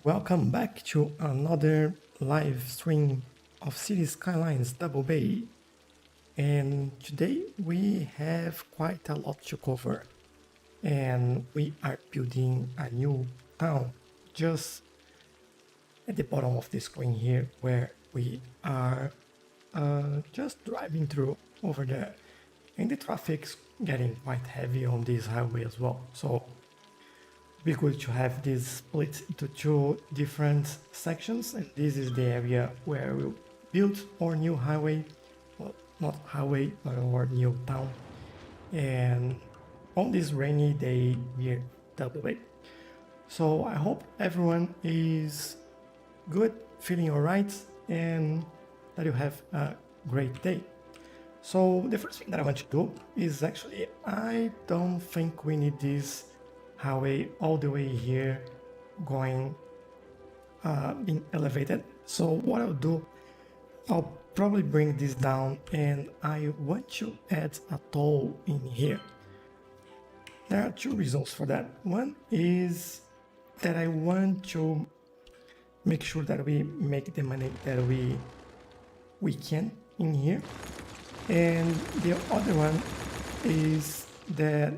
Welcome back to another live stream of Cities Skylines Double Bay. And today we have quite a lot to cover. And we are building a new town just at the bottom of the screen here, where we are just driving through over there. And the traffic's getting quite heavy on this highway as well. So be good to have this split into two different sections, and this is the area where we'll build our new highway, well, not highway, but our new town. And on this rainy day here, double A. So I hope everyone is good, feeling alright, and that you have a great day. So the first thing that I want to do is actually, I don't think we need this highway all the way here going being elevated. So what I'll do, I'll probably bring this down, and I want to add a toll in here. There are two reasons for that. One is that I want to make sure that we make the money that we can in here, and the other one is that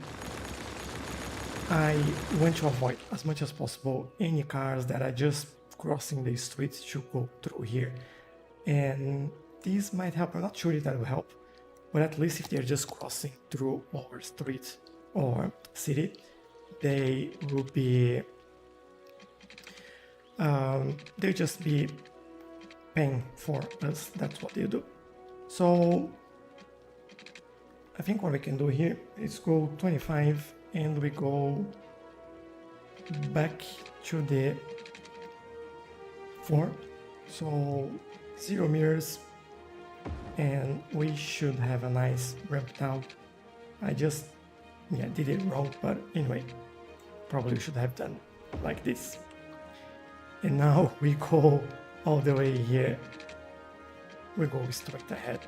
I want to avoid as much as possible any cars that are just crossing the streets to go through here. And this might help. I'm not sure if that will help, but at least if they're just crossing through our street or city, they will be they'll just be paying for us. That's what they do. So I think what we can do here is go 25 and we go back to the 4. So 0 meters, and we should have a nice ramp down. I just did it wrong, but anyway, probably should have done like this. And now we go all the way here. We go straight ahead,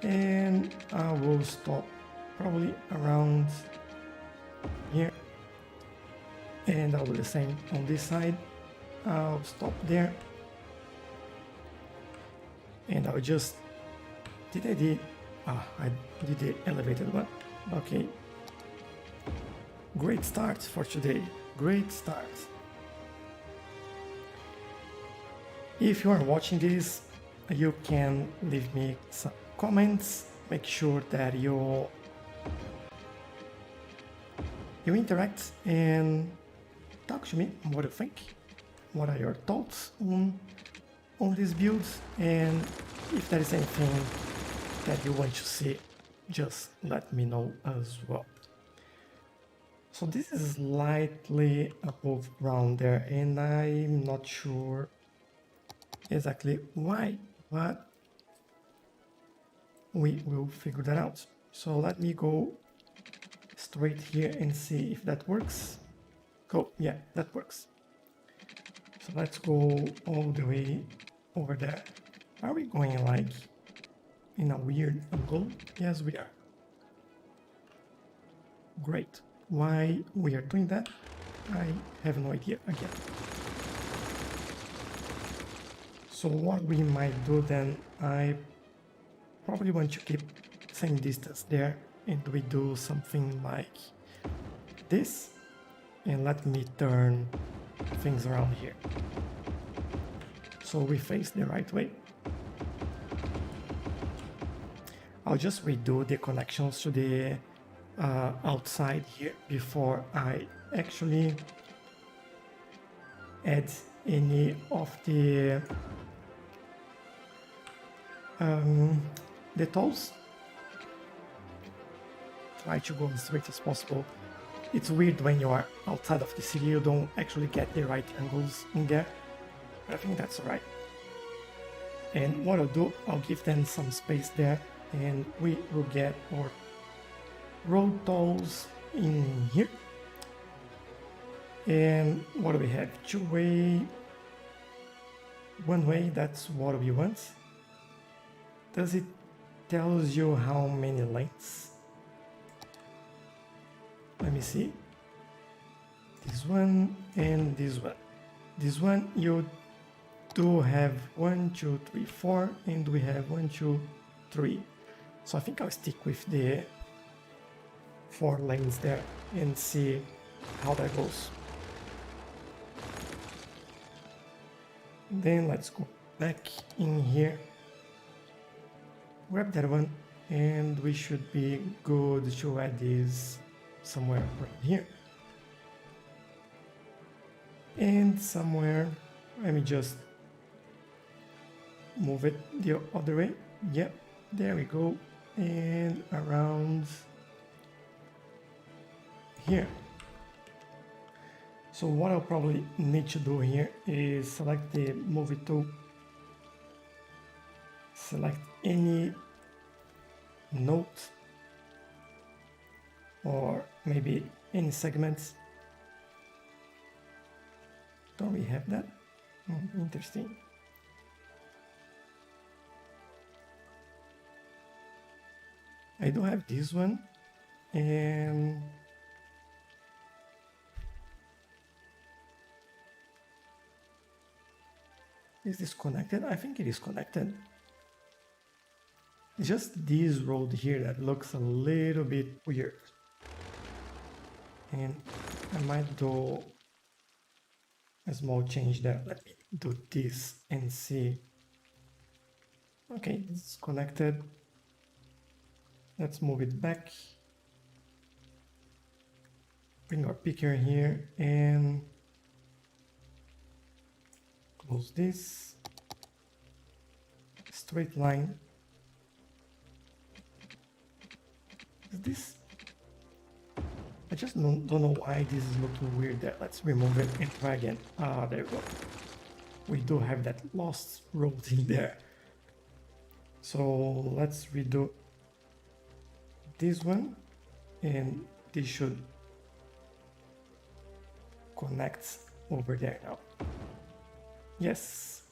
and I will stop probably around here, and I'll do the same on this side. I'll stop there, and I'll just I did the elevated one. Okay, great start for today, great start. If you are watching this, you can leave me some comments. Make sure that you interact and talk to me on what you think. What are your thoughts on this build? And if there is anything that you want to see, just let me know as well. So this is slightly above ground there, and I'm not sure exactly why, but we will figure that out. So let me go straight here and see if that works. Go, yeah, that works. So let's go all the way over there. Are we going like in a weird angle? Yes, we are. Great. Why we are doing that, I have no idea again. So what we might do then, I probably want to keep same distance there, and we do something like this, and let me turn things around here so we face the right way. I'll just redo the connections to the outside here before I actually add any of the tolls. Try to go as straight as possible. It's weird when you are outside of the city, you don't actually get the right angles in there, but I think that's alright. And what I'll do, I'll give them some space there, and we will get our road tolls in here. And what do we have? 2-way, 1-way, that's what we want. Does it tells you how many lanes? Let me see. This one and this one. This one you do have 1, 2, 3, 4, and we have 1, 2, 3. So I think I'll stick with the 4 lanes there and see how that goes. Then let's go back in here, grab that one, and we should be good to add this somewhere right here. And somewhere, let me just move it the other way. Yep, there we go. And around here. So what I'll probably need to do here is select the movie tool, select any note or maybe any segments. Don't we have that? Interesting. I do have this one, and is this connected? I think it is connected. It's just this road here that looks a little bit weird. And I might do a small change there. Let me do this and see. Okay, it's connected. Let's move it back. Bring our picker here and close this. Straight line. Is this? I just don't know why this is looking weird there. Let's remove it and try again. Ah, there we go. We do have that lost road in there. So let's redo this one, and this should connect over there now. Yes.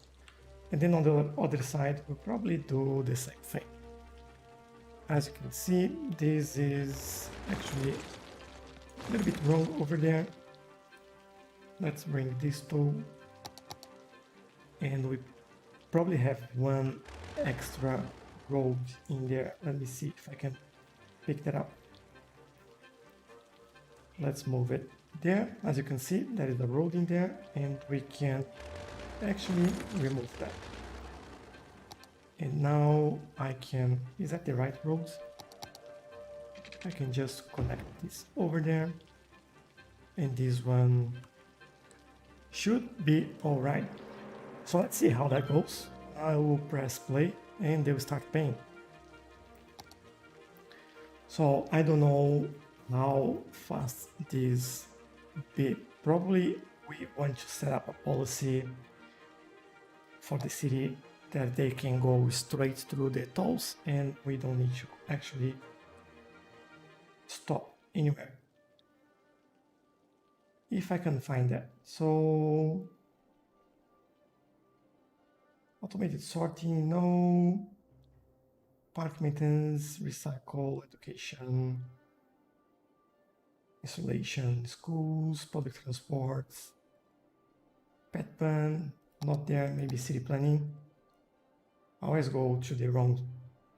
And then on the other side, we'll probably do the same thing. As you can see, this is actually a little bit wrong over there. Let's bring this tool, and we probably have one extra road in there. Let me see if I can pick that up. Let's move it there. As you can see, there is a road in there, and we can actually remove that. And now I can, is that the right road? I can just connect this over there, and this one should be all right. So let's see how that goes. I will press play and they will start paying. So I don't know how fast this be. Probably we want to set up a policy for the city that they can go straight through the tolls and we don't need to actually stop anywhere. If I can find that. So automated sorting, no. Park maintenance, recycle, education, installation, schools, public transports, pet ban, not there, maybe city planning. I always go to the wrong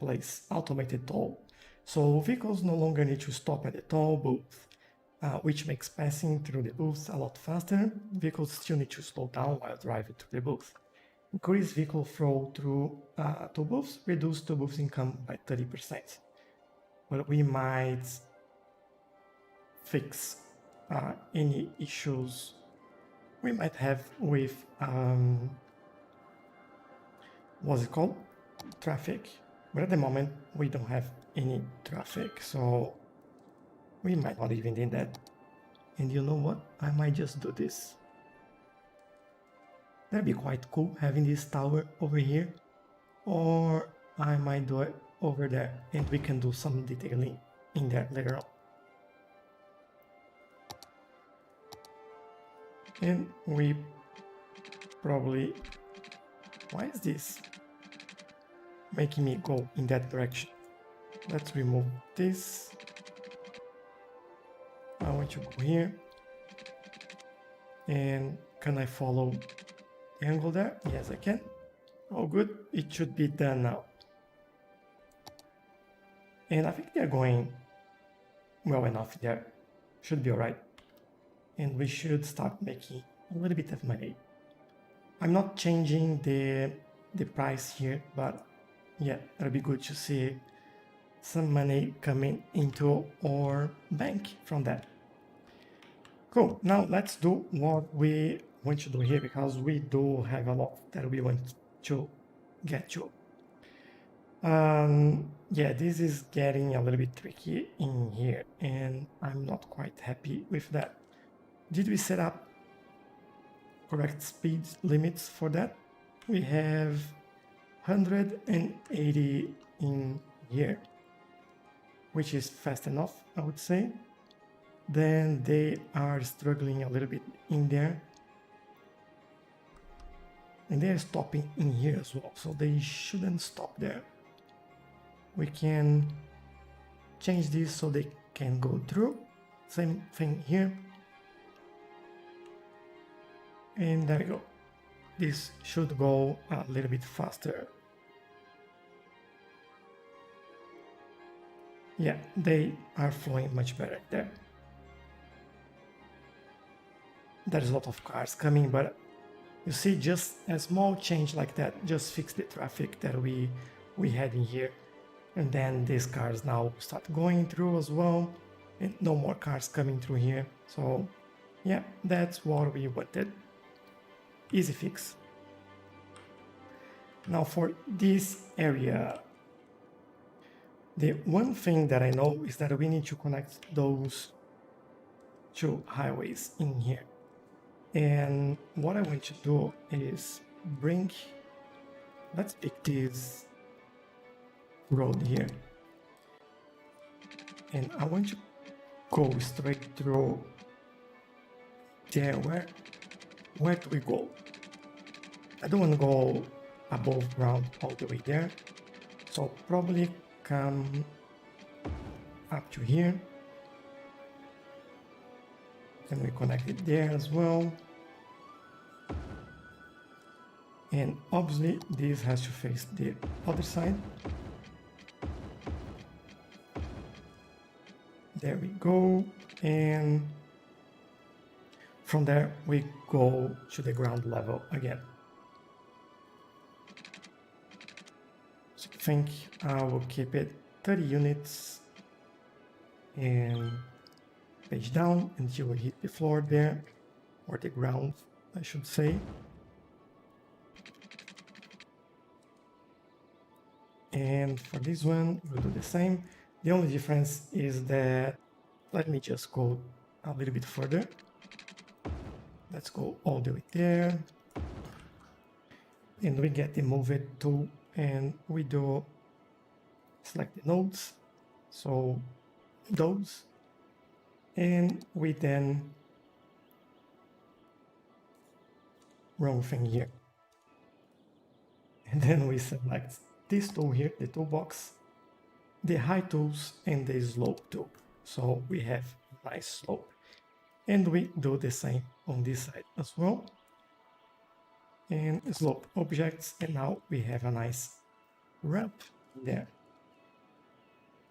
place, automated toll. So vehicles no longer need to stop at the toll booth, which makes passing through the booths a lot faster. Vehicles still need to slow down while driving through the booth. Increase vehicle flow through toll booths, reduce toll booths income by 30%. But we might fix any issues we might have with what's it called? Traffic. But at the moment we don't have any traffic, so we might not even need that. And you know what? I might just do this. That'd be quite cool having this tower over here, or I might do it over there and we can do some detailing in there later on. And we probably, why is this making me go in that direction? Let's remove this. I want to go here and Can I follow the angle there? Yes, I can. Oh, good. It should be done now. And I think they're going well enough there. Should be all right. And we should start making a little bit of money. I'm not changing the price here, but yeah, it'll be good to see some money coming into our bank from that. Cool. Now let's do what we want to do here, because we do have a lot that we want to get to. Yeah, this is getting a little bit tricky in here, and I'm not quite happy with that. Did we set up correct speed limits for that? We have 180 in here, which is fast enough, I would say. Then they are struggling a little bit in there, and they're stopping in here as well, so they shouldn't stop there. We can change this so they can go through. Same thing here. And there we go. This should go a little bit faster. Yeah, they are flowing much better there. There's a lot of cars coming, but you see, just a small change like that just fix the traffic that we had in here. And then these cars now start going through as well, and no more cars coming through here. So yeah, that's what we wanted. Easy fix. Now for this area, the one thing that I know is that we need to connect those two highways in here. And what I want to do is let's pick this road here. And I want to go straight through there. Where do we go? I don't want to go above ground all the way there. So probably come up to here. Can we connect it there as well? And obviously this has to face the other side. There we go. And from there we go to the ground level again. So I think I will keep it 30 units and page down until we hit the floor there, or the ground, I should say. And for this one, we'll do the same. The only difference is that, let me just go a little bit further. Let's go all the way there. And we get the move it tool, and we do select the nodes. So those. And we then wrong thing here. And then we select this tool here, the toolbox, the high tools, and the slope tool. So we have a nice slope. And we do the same on this side as well. And slope objects, and now we have a nice ramp there.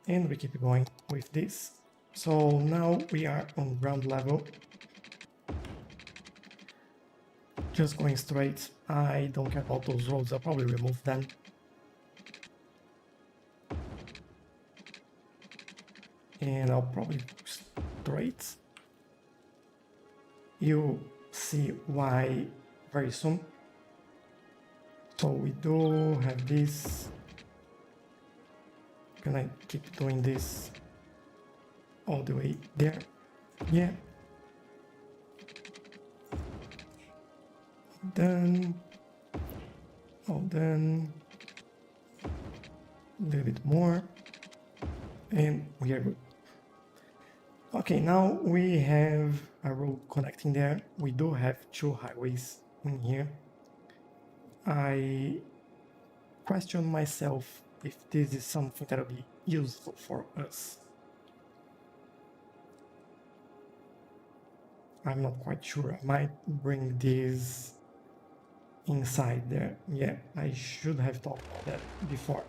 And we keep going with this. So now we are on ground level. Just going straight. I don't care about those roads, I'll probably remove them. And I'll probably go straight. You see why very soon. So we do have this. Can I keep doing this all the way there? Yeah. Done. All done. A little bit more. And we are good. Okay, now we have a road connecting there. We do have two highways in here. I question myself if this is something that will be useful for us. I'm not quite sure. I might bring this inside there. Yeah, I should have talked about that before.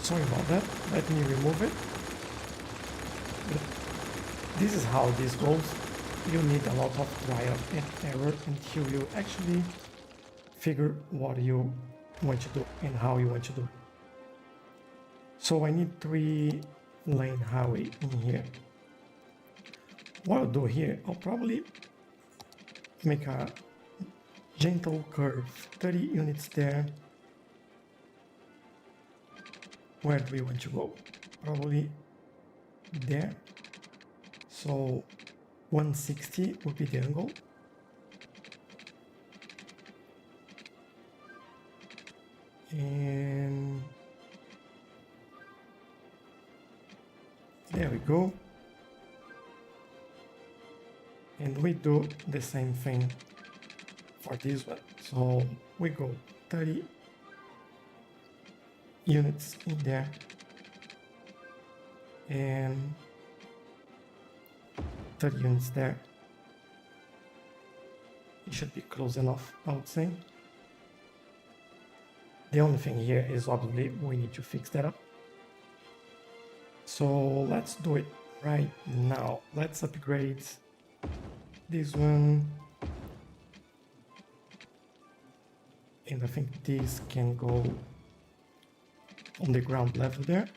Sorry about that. Let me remove it. But this is how this goes. You need a lot of trial and error until you actually figure what you want to do and how you want to do it. So I need 3-lane highway in here. What I'll do here, I'll probably make a gentle curve, 30 units there. Where do we want to go? Probably there. So 160 would be the angle. And there we go. And we do the same thing for this one. So we go 30 units in there and 30 units there. It should be close enough, I would say. The only thing here is obviously we need to fix that up. So let's do it right now. Let's upgrade this one. And I think this can go on the ground level there.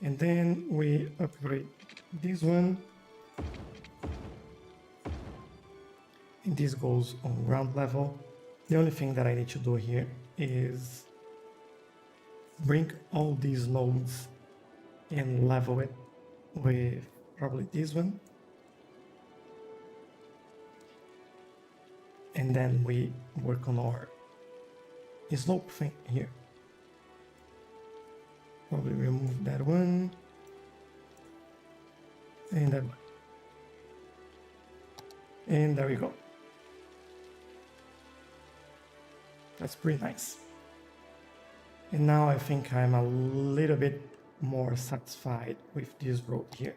And then we upgrade this one. And this goes on ground level. The only thing that I need to do here is bring all these nodes and level it with probably this one. And then we work on our slope thing here. Probably remove that one and that one. And there we go. That's pretty nice. And now I think I'm a little bit more satisfied with this road here.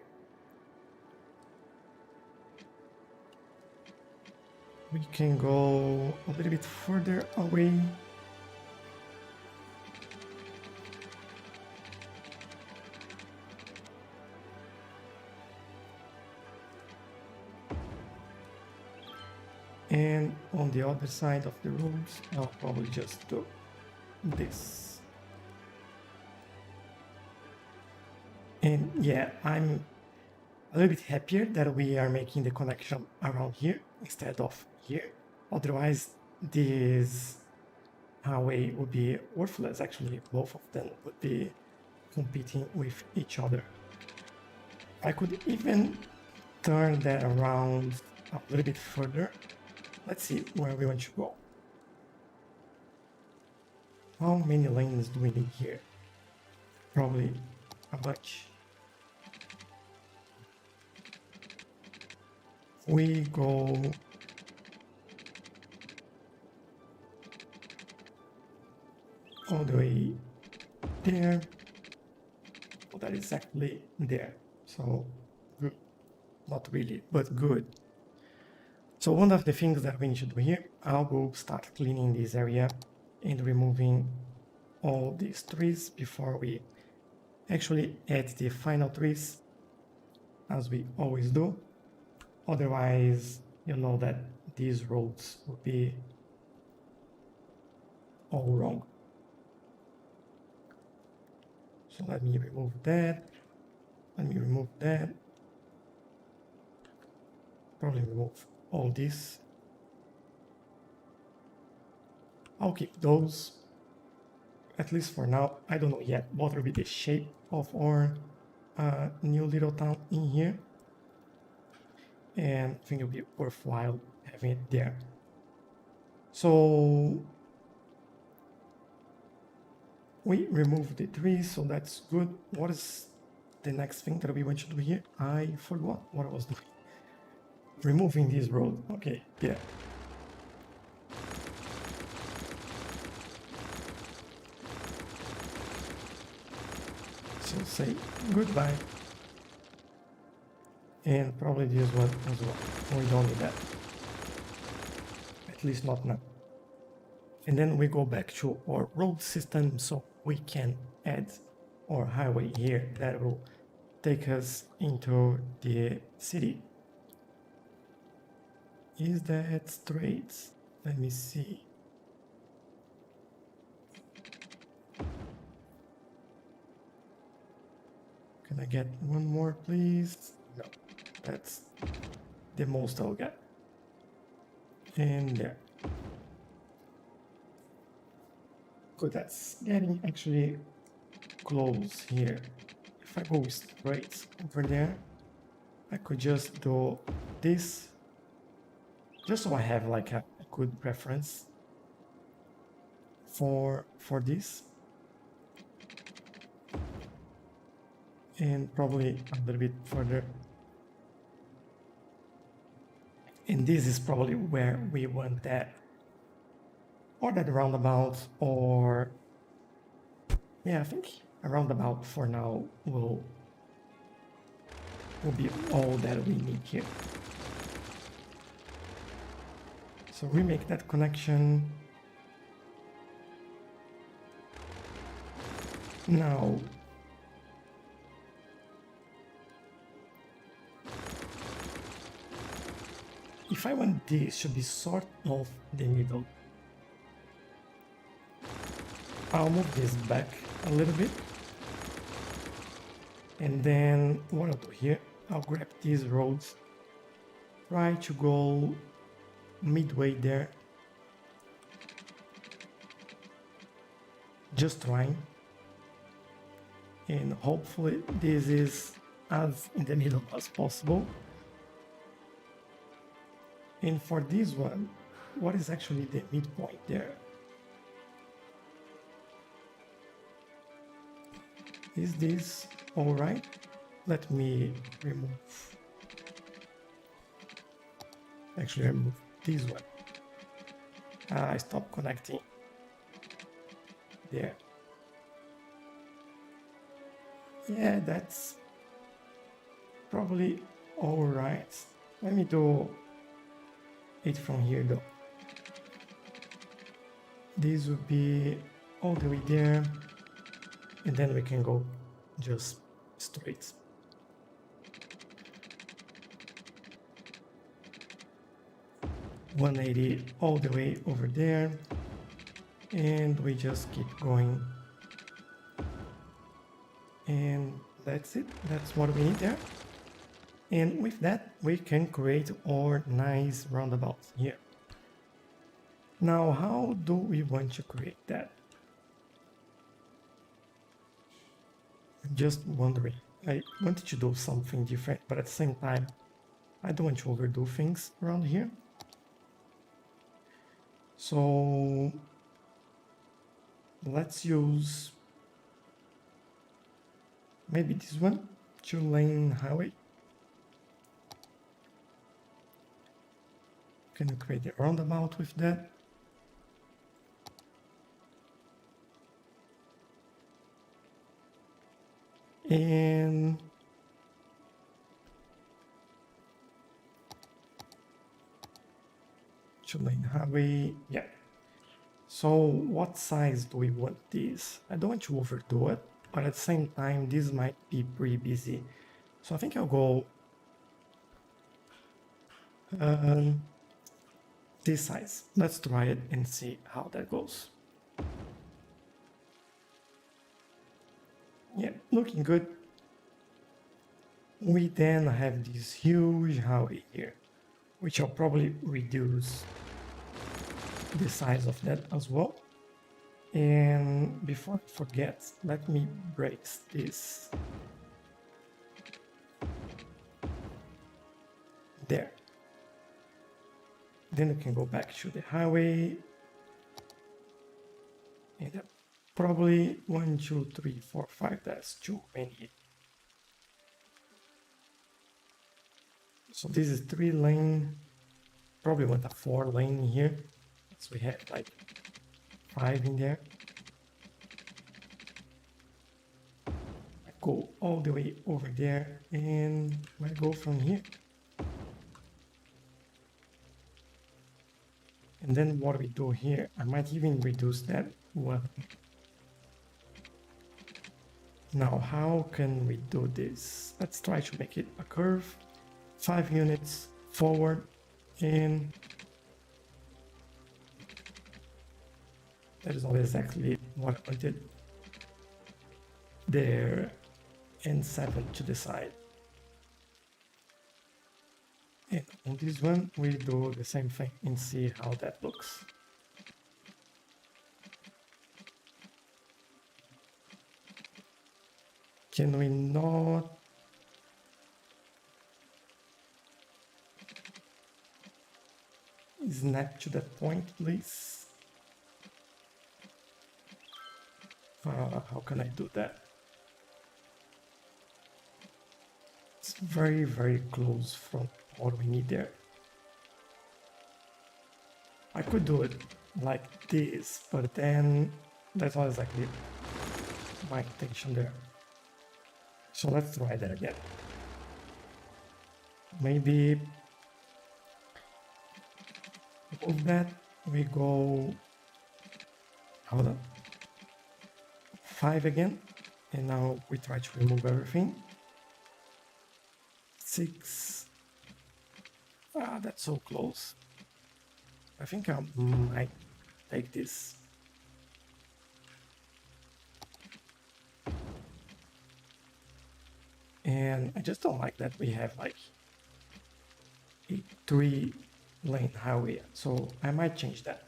We can go a little bit further away. And on the other side of the roads, I'll probably just do this. And yeah, I'm a little bit happier that we are making the connection around here instead of here. Otherwise, this highway would be worthless. Actually, both of them would be competing with each other. I could even turn that around a little bit further. Let's see where we want to go. How many lanes do we need here? Probably a bunch. We go all the way there. Well, that is exactly there. So good. Not really, but good. So one of the things that we need to do here, I will start cleaning this area and removing all these trees before we actually add the final trees, as we always do. Otherwise, you know that these roads will be all wrong. So let me remove that. Let me remove that. Probably remove all this. I'll keep those, at least for now. I don't know yet what will be the shape of our new little town in here. And I think it'll be worthwhile having it there. So we removed the trees, so that's good. What is the next thing that we want to do here? I forgot what I was doing. Removing this road. Okay, yeah. So say goodbye. And probably this one as well. We don't need that. At least not now. And then we go back to our road system so we can add our highway here that will take us into the city. Is that straight? Let me see. Can I get one more, please? No, that's the most I'll get. And there. Good, that's getting actually close here. If I go straight over there, I could just do this, just so I have like a good reference for this. And probably a little bit further. And this is probably where we want that, or that roundabout, or yeah, I think a roundabout for now will be all that we need here. So we make that connection. Now, if I want this to be sort of the middle, I'll move this back a little bit. And then what I'll do here, I'll grab these roads, try to go midway there. Just trying. And hopefully this is as in the middle as possible. And for this one, what is actually the midpoint there? Is this all right? Let me remove. Actually, remove this one. I stopped connecting there. Yeah, that's probably all right. Let me do it from here though. This would be all the way there, and then we can go just straight. $180 all the way over there, and we just keep going. And that's it. That's what we need there. And with that, we can create our nice roundabouts here. Now, how do we want to create that? I'm just wondering. I wanted to do something different, but at the same time, I don't want to overdo things around here. So let's use maybe this one, 2-lane highway. Can you create a roundabout with that? And two-lane highway, yeah. So what size do we want this? I don't want to overdo it, but at the same time, this might be pretty busy. So I think I'll go this size. Let's try it and see how that goes. Yeah, looking good. We then have this huge highway here, which I'll probably reduce the size of that as well. And before I forget, let me brace this. There. Then we can go back to the highway. And probably 1, 2, 3, 4, 5, that's too many. So this is 3-lane. Probably want a 4-lane here. So we have like 5 in there. I go all the way over there and I go from here. And then what we do here, I might even reduce that one. Now, how can we do this? Let's try to make it a curve, 5 units forward, and that is not exactly what I did there, and 7 to the side. And on this one, we do the same thing and see how that looks. Can we not snap to that point, please? How can I do that? It's very, very close from what we need there. I could do it like this, but then that's not exactly my intention there. So let's try that again. Maybe above that we go, hold on, 5 again, and now we try to remove everything. 6. That's so close. I think I might take this. And I just don't like that we have like a 3-lane highway, so I might change that.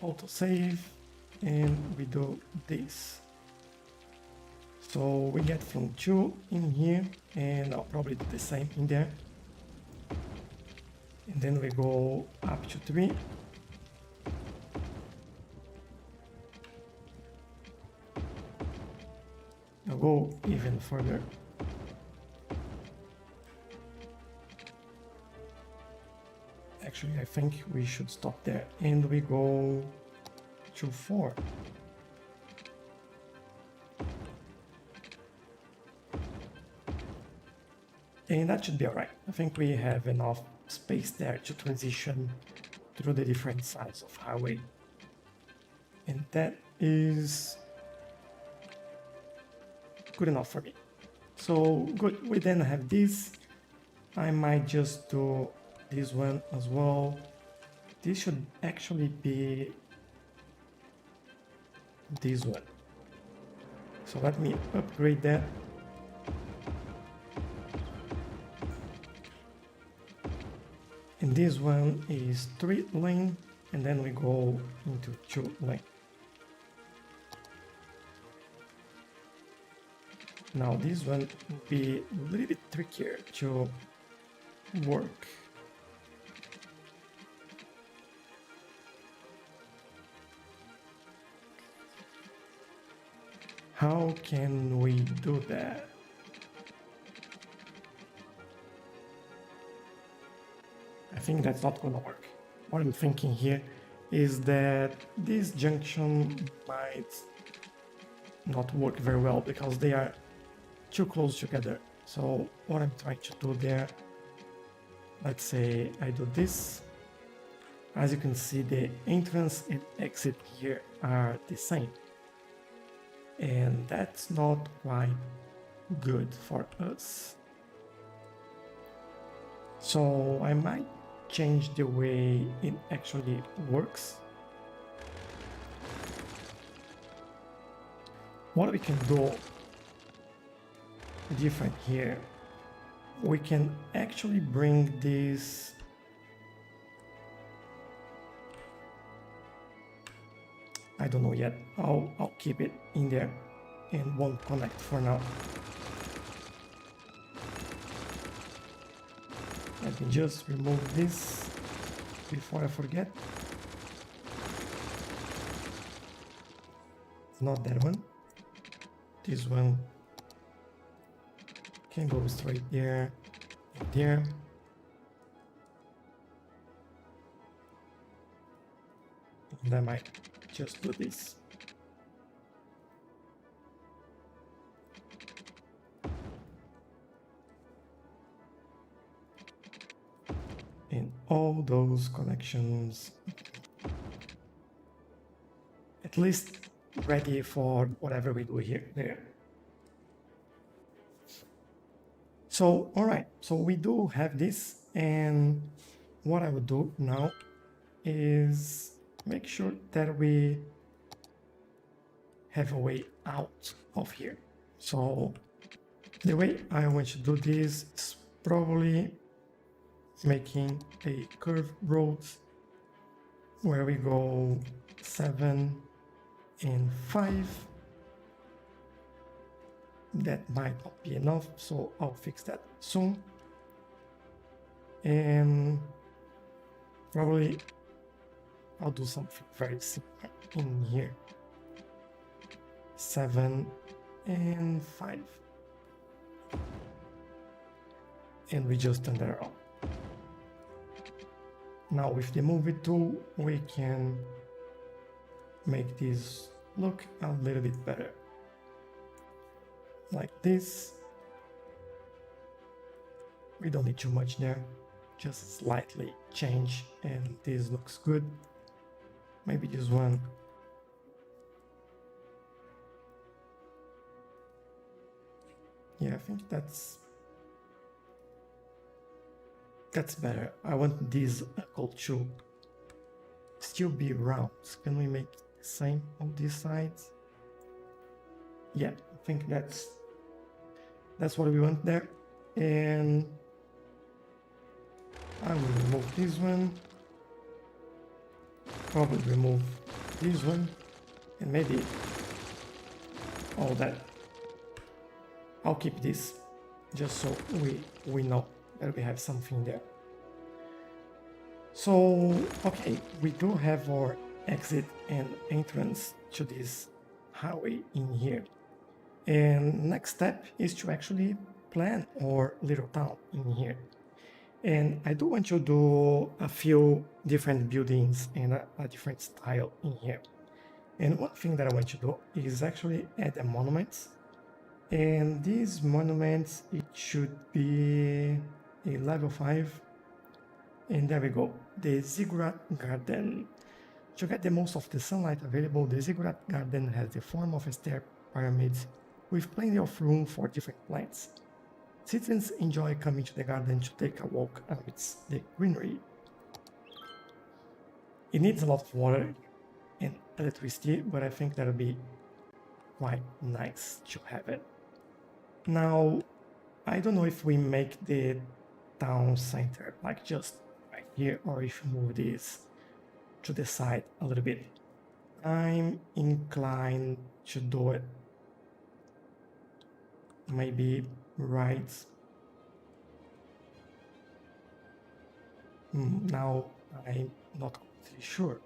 Auto save, and we do this. So we get from 2 in here, and I'll probably do the same in there. And then we go up to 3. I'll go even further. Actually, I think we should stop there, and we go to 4. And that should be alright. I think we have enough space there to transition through the different sides of highway. And that is good enough for me. So good, we then have this. I might just do this one as well. This should actually be this one. So let me upgrade that. And this one is 3-lane, and then we go into 2-lane. Now this one will be a little bit trickier to work. How can we do that? I think that's not gonna work. What I'm thinking here is that this junction might not work very well because they are too close together. So what I'm trying to do there, let's say I do this. As you can see, the entrance and exit here are the same. And that's not quite good for us. So I might change the way it actually works. What we can do different here, we can actually bring this I don't know yet. I'll keep it in there and won't connect for now. Let me just remove this before I forget. It's not that one. This one can go straight there and there. And I might just do this. all those connections at least ready for whatever we do here there. So all right, so we do have this, and what I would do now is make sure that we have a way out of here. So the way I want to do this is probably making a curved road where we go 7 and 5. That might not be enough, so I'll fix that soon. And probably I'll do something very simple in here. 7 and 5. And we just turn that around. Now with the movie tool, we can make this look a little bit better. Like this. We don't need too much there, just slightly change, and this looks good. Maybe this one. Yeah, I think that's better. I want this circle to still be round. Can we make the same on these sides? Yeah, I think that's what we want there. And I will remove this one. Probably remove this one, and maybe all that. I'll keep this just so we know that we have something there. So okay, we do have our exit and entrance to this highway in here. And next step is to actually plan our little town in here. And I do want to do a few different buildings and a different style in here. And one thing that I want to do is actually add a monument. And these monuments, it should be a level 5. And there we go, the Ziggurat Garden. To get the most of the sunlight available, the Ziggurat Garden has the form of a stair pyramid with plenty of room for different plants. Citizens enjoy coming to the garden to take a walk amidst the greenery. It needs a lot of water and electricity, but I think that'll be quite nice to have it. Now, I don't know if we make the town center like just right here, or if we move this to the side a little bit. I'm inclined to do it maybe right. Now I'm not completely sure.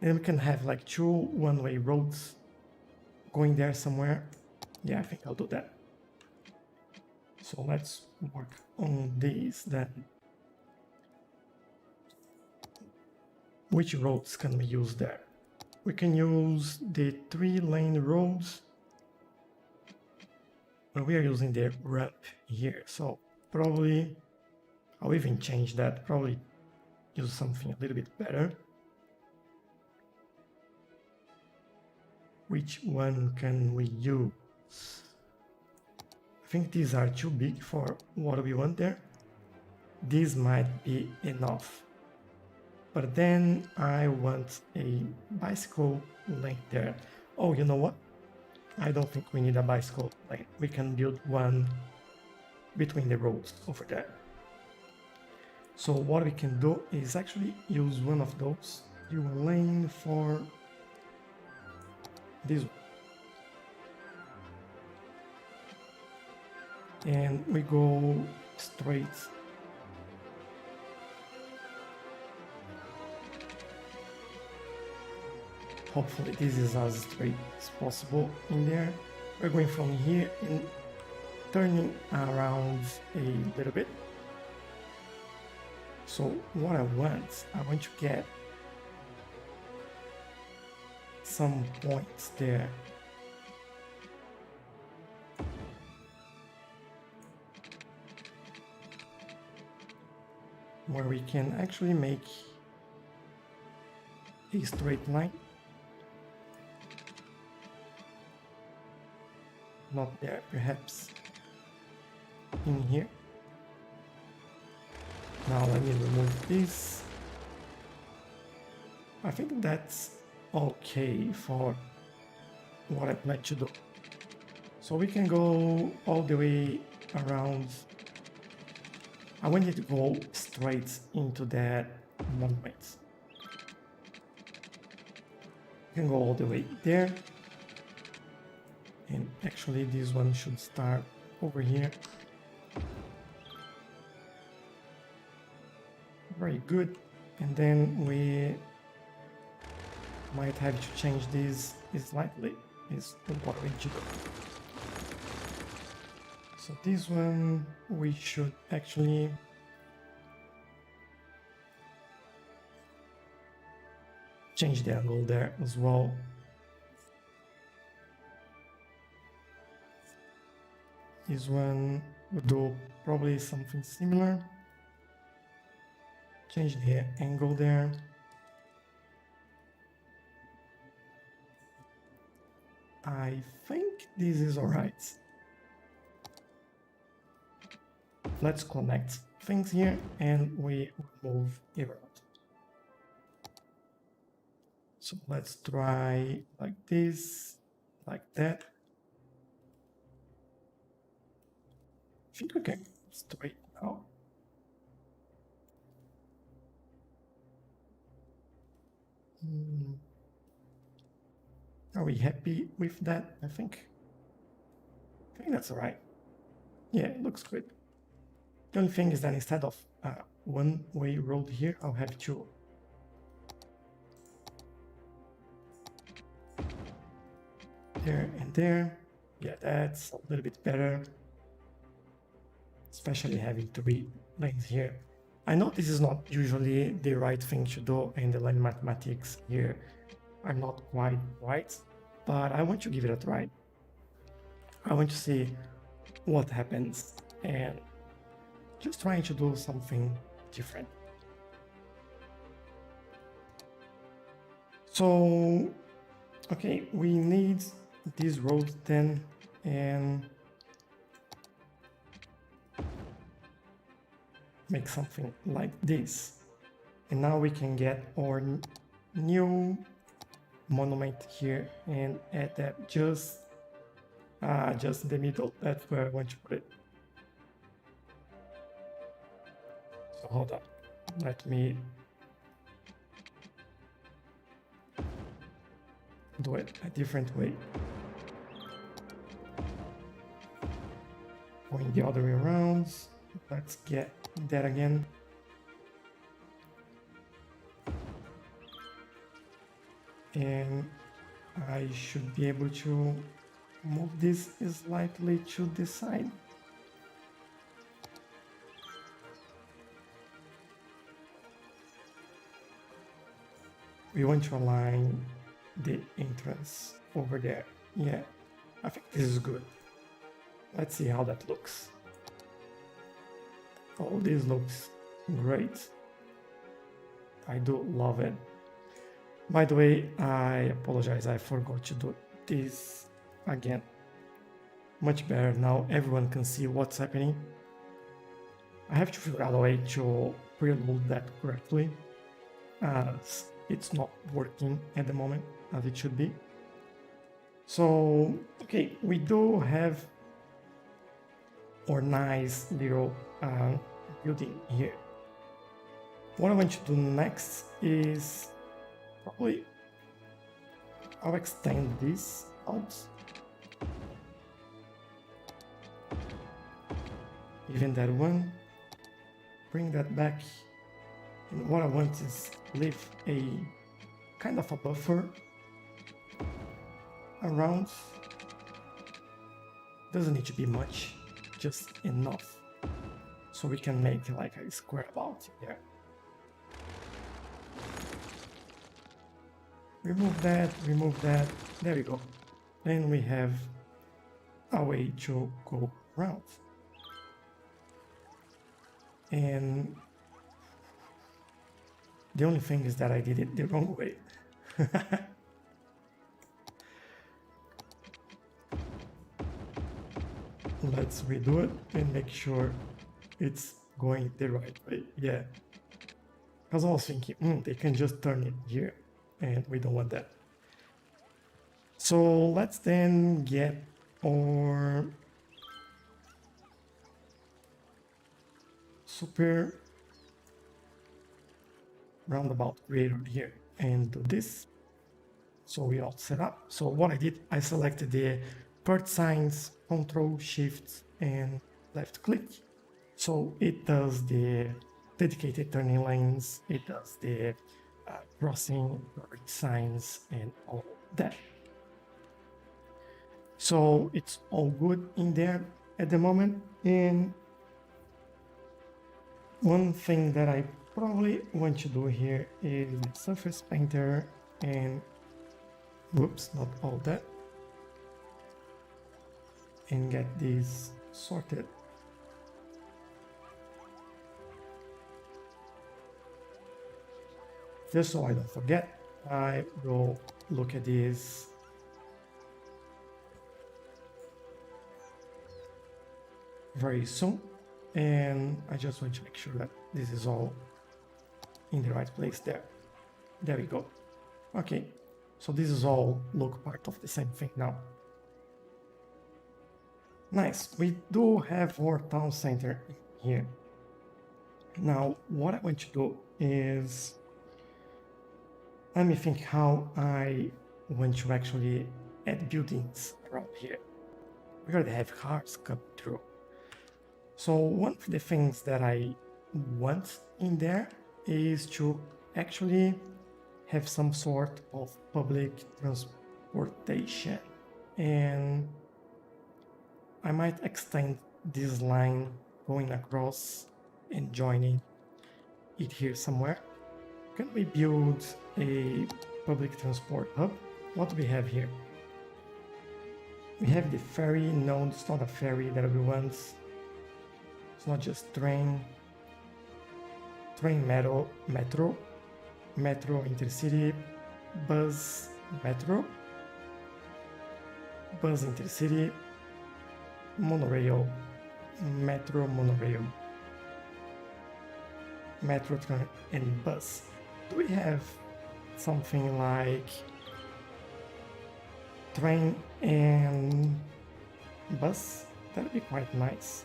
Then we can have like 2 one-way roads going there somewhere. Yeah, I think I'll do that. So let's work on these then. Which roads can we use there? We can use the 3-lane roads. But we are using the ramp here, so probably I'll even change that, probably use something a little bit better. Which one can we use? I think these are too big for what we want there. This might be enough. But then I want a bicycle lane there. Oh, you know what? I don't think we need a bicycle lane. We can build one between the roads over there. So what we can do is actually use one of those. Do a lane for this one. And we go straight. Hopefully this is as straight as possible in there. We're going from here and turning around a little bit. So what I want to get some points there. where we can actually make a straight line. Not there, perhaps in here. Now let me remove this. I think that's okay for what I plan to do. So we can go all the way around. I want it to go straight into that monument. We can go all the way there. And actually this one should start over here. Very good. And then we might have to change this slightly, is what we do. So this one we should actually change the angle there as well. This one will do probably something similar. Change the angle there. I think this is alright. Let's connect things here and we move it around. So let's try like this, like that. I think we can straight now. Are we happy with that? I think that's all right. Yeah, it looks good. The only thing is that instead of one-way road here, I'll have two. There and there. Yeah, that's a little bit better. Especially having 3 lanes here. I know this is not usually the right thing to do, and the line mathematics here are not quite right, but I want to give it a try. I want to see what happens and just trying to do something different. So, okay, we need this road then, and make something like this. And now we can get our new monument here and add that just in the middle. That's where I want to put it. So hold on, let me do it a different way. Going the other way around. Let's get that again. And I should be able to move this slightly to the side. We want to align the entrance over there. Yeah, I think this is good. Let's see how that looks. Oh, this looks great. I do love it. By the way, I apologize, I forgot to do this again. Much better now, everyone can see what's happening. I have to figure out a way to preload that correctly, as it's not working at the moment as it should be. So, okay, we do have our nice little building here. What I want to do next is probably I'll extend this out. Even that one, bring that back. And what I want is leave a kind of a buffer around. Doesn't need to be much, just enough. So we can make like a square about there. Remove that, there we go. Then we have a way to go around. And The only thing is that I did it the wrong way. Let's redo it and make sure it's going the right way. Yeah. Because I was thinking, they can just turn it here, and we don't want that. So let's then get our super roundabout creator here and do this. So we all set up. So what I did, I selected the port signs, Control, Shift, and left click. So it does the dedicated turning lanes, it does the crossing signs and all that. So it's all good in there at the moment. And one thing that I probably want to do here is surface painter and whoops, not all that, and get these sorted. Just so I don't forget, I will look at this very soon, and I just want to make sure that this is all in the right place there. There we go. Okay, so this is all look part of the same thing now. Nice, we do have our town center here. Now, what I want to do is, let me think how I want to actually add buildings around here. We already have cars come through. So one of the things that I want in there is to actually have some sort of public transportation. And I might extend this line going across and joining it here somewhere. Can we build a public transport hub? What do we have here? We have the ferry. No, it's not a ferry that we want. It's not just train, metro, intercity, bus, metro, bus, intercity, monorail, metro, monorail, metro, train, and bus. Do we have something like train and bus? That'd be quite nice,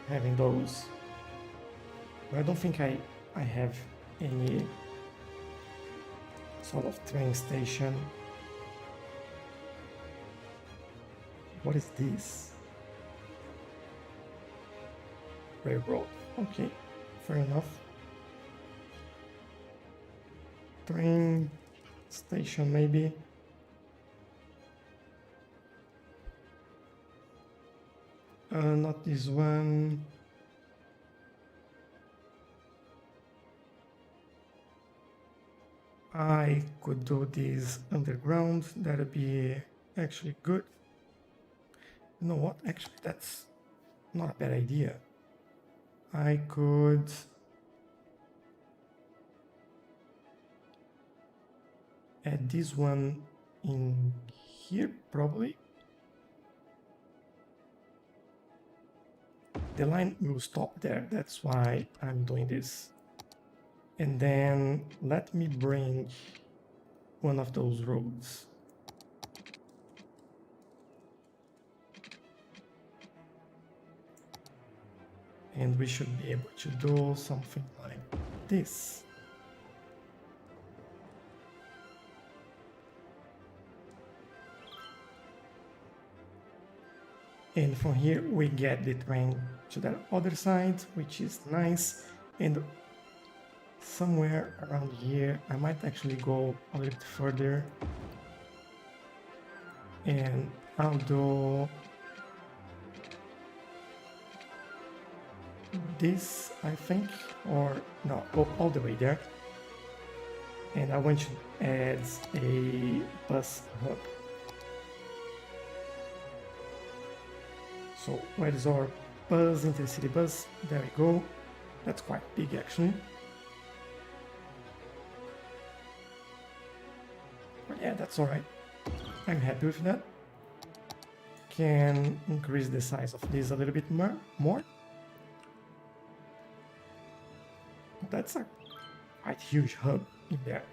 having those. But I don't think I have any sort of train station. What is this? Railroad. Okay, fair enough. Train station maybe. Not this one. I could do this underground. That'd be actually good. You know what? Actually, that's not a bad idea. I could add this one in here, probably. The line will stop there, that's why I'm doing this. And then let me bring one of those roads. And we should be able to do something like this. And from here we get the train to that other side, which is nice. And somewhere around here I might actually go a little bit further, and I'll do this, I think, or no, go all the way there. And I want to add a bus hub. So where is our bus, intercity bus? There we go. That's quite big actually. Yeah, that's all right. I'm happy with that. Can increase the size of this a little bit more. That's a quite huge hub in there.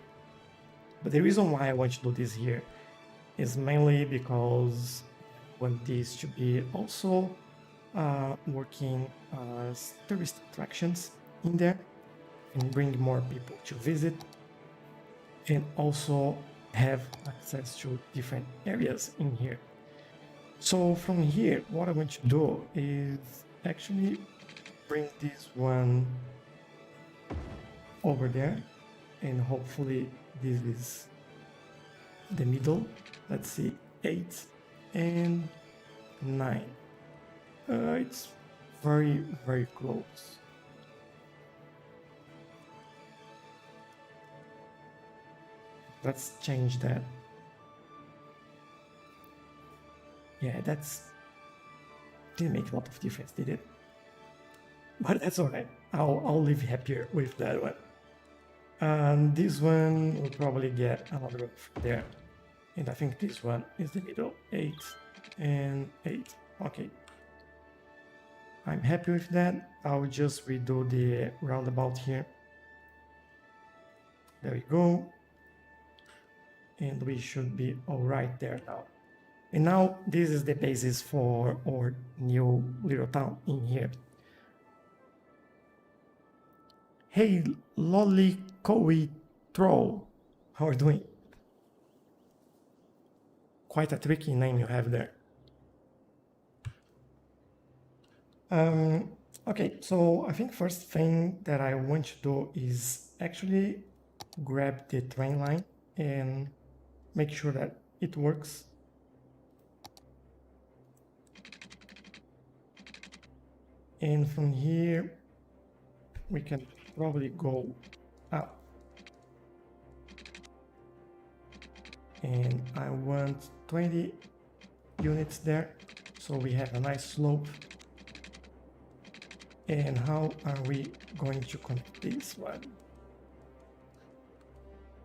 But the reason why I want to do this here is mainly because I want this to be also working as tourist attractions in there and bring more people to visit, and also have access to different areas in here. So from here, what I want to do is actually bring this one over there, and hopefully this is the middle. Let's see, 8 and 9. It's very, very close. Let's change that. Yeah, that's didn't make a lot of difference, did it? But that's all right. I'll live happier with that one. And this one will probably get another one from there. And I think this one is the middle, 8 and 8. Okay. I'm happy with that. I'll just redo the roundabout here. There we go. And we should be all right there now. And now this is the basis for our new little town in here. Hey, Lolly Troll, how are you doing? Quite a tricky name you have there. Okay, so I think first thing that I want to do is actually grab the train line and make sure that it works. And from here, we can probably go up. And I want 20 units there, so we have a nice slope. And how are we going to connect this one?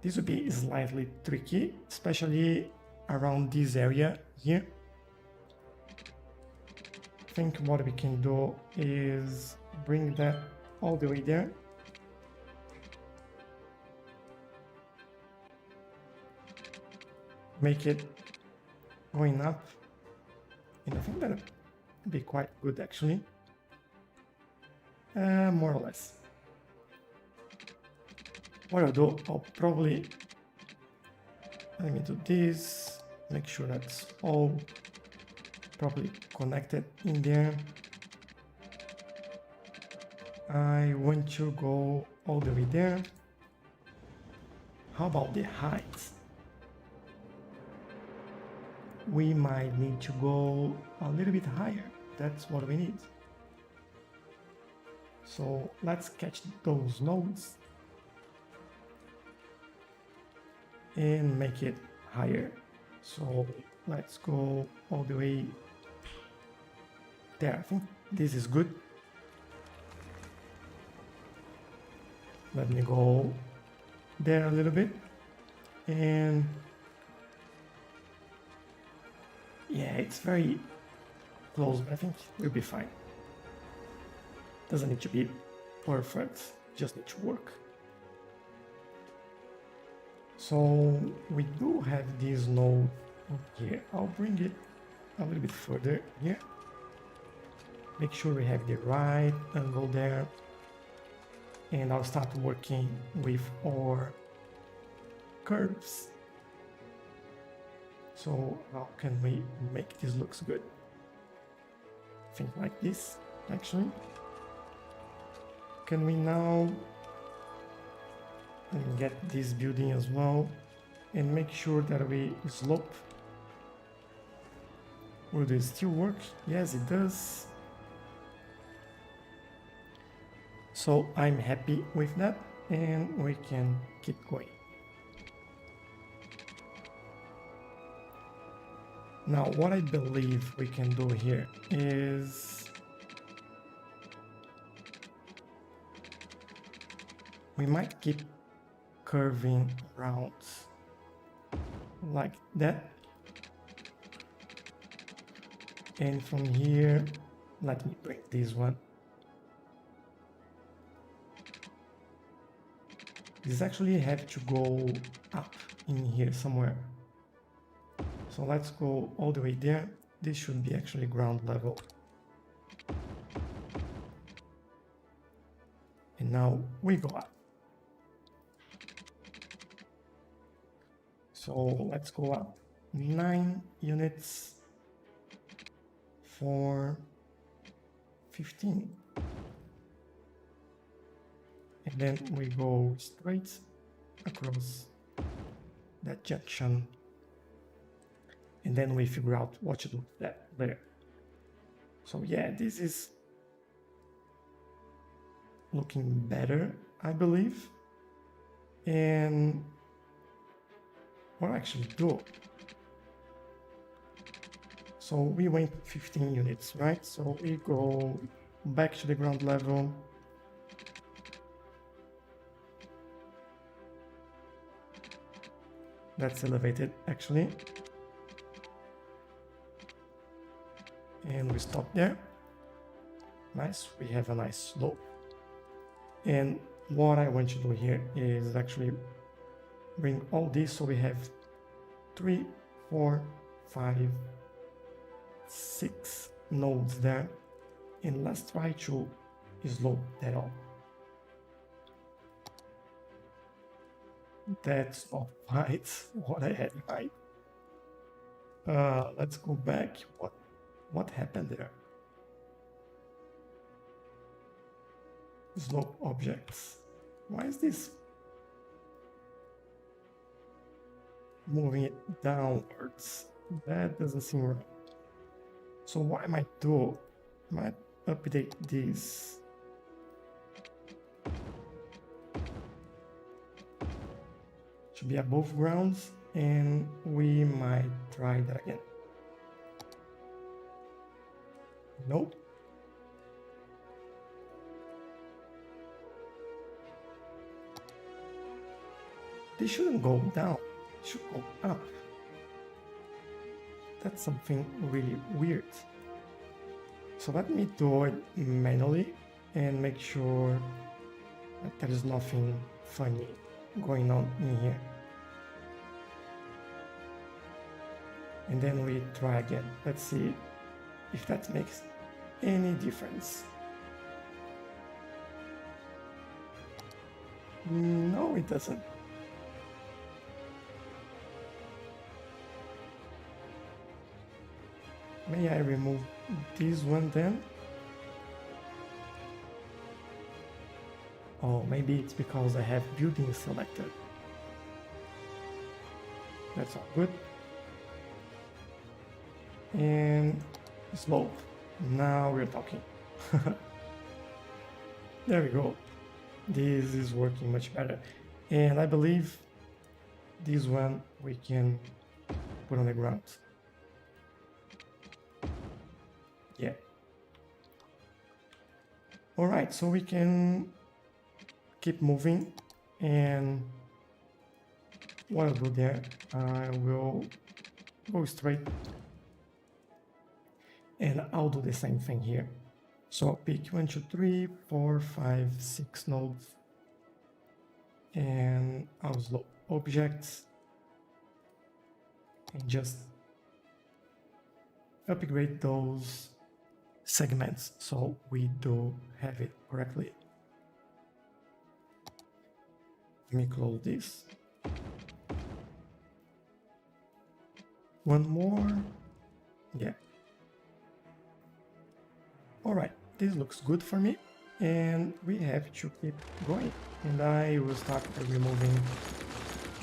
This would be slightly tricky, especially around this area here. I think what we can do is bring that all the way there. Make it going up. And I think that would be quite good actually. More or less. What I'll do, I'll probably, let me do this, make sure that's all properly connected in there. I want to go all the way there. How about the height? We might need to go a little bit higher. That's what we need. So let's catch those nodes and make it higher. So let's go all the way there. I think this is good. Let me go there a little bit, and yeah, it's very close, but I think we'll be fine. Doesn't need to be perfect, just need to work. So we do have this node here. I'll bring it a little bit further here. Make sure we have the right angle there. And I'll start working with our curves. So how can we make this looks good? Think like this, actually. Can we now get this building as well and make sure that we slope? Will this still work? Yes, it does. So I'm happy with that, and we can keep going. Now, what I believe we can do here is we might keep curving around like that. And from here, let me bring this one. This actually have to go up in here somewhere. So let's go all the way there. This should be actually ground level. And now we go up. So let's go up 9 units for 15. And then we go straight across that junction. And then we figure out what to do with that later. So yeah, this is looking better, I believe. And what I actually do. So we went 15 units, right? So we go back to the ground level. That's elevated actually. And we stop there. Nice, we have a nice slope. And what I want to do here is actually bring all this so we have 3, 4, 5, 6 nodes there. And let's try to slope that all. That's not quite what I had in mind. Let's go back. What happened there? Slope objects. Why is this moving it downwards? That doesn't seem right. So what I might do, I might update this. To be above grounds, and we might try that again. Nope. They shouldn't go down, they should go up. That's something really weird. So let me do it manually and make sure that there is nothing funny going on in here. And then we try again. Let's see if that makes any difference. No, it doesn't. May I remove this one then? Oh, maybe it's because I have buildings selected. That's all good. And slope. Now we're talking. There we go. This is working much better. And I believe this one we can put on the ground. Yeah. All right, so we can keep moving, and what I'll do there, I will go straight, and I'll do the same thing here. So pick 1, 2, 3, 4, 5, 6 nodes, and I'll slope objects and just upgrade those segments so we do have it correctly. Let me close this. One more. Yeah. All right, this looks good for me, and we have to keep going. And I will start by removing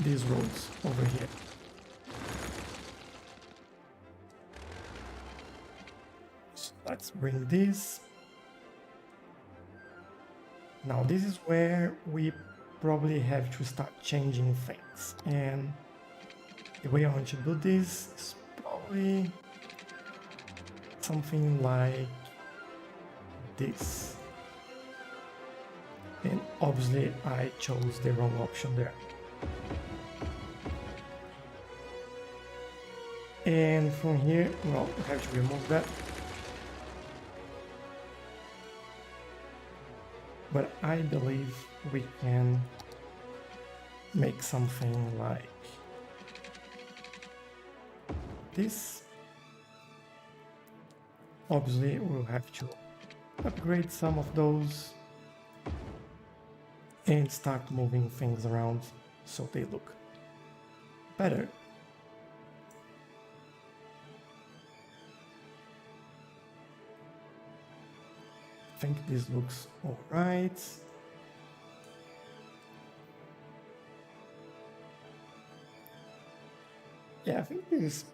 these roads over here. So let's bring this. Now this is where we probably have to start changing things, and the way I want to do this is probably something like this. And obviously I chose the wrong option there. And from here, well, we have to remove that. But I believe we can make something like this. Obviously, we'll have to upgrade some of those and start moving things around so they look better. I think this looks all right. Yeah, I think this is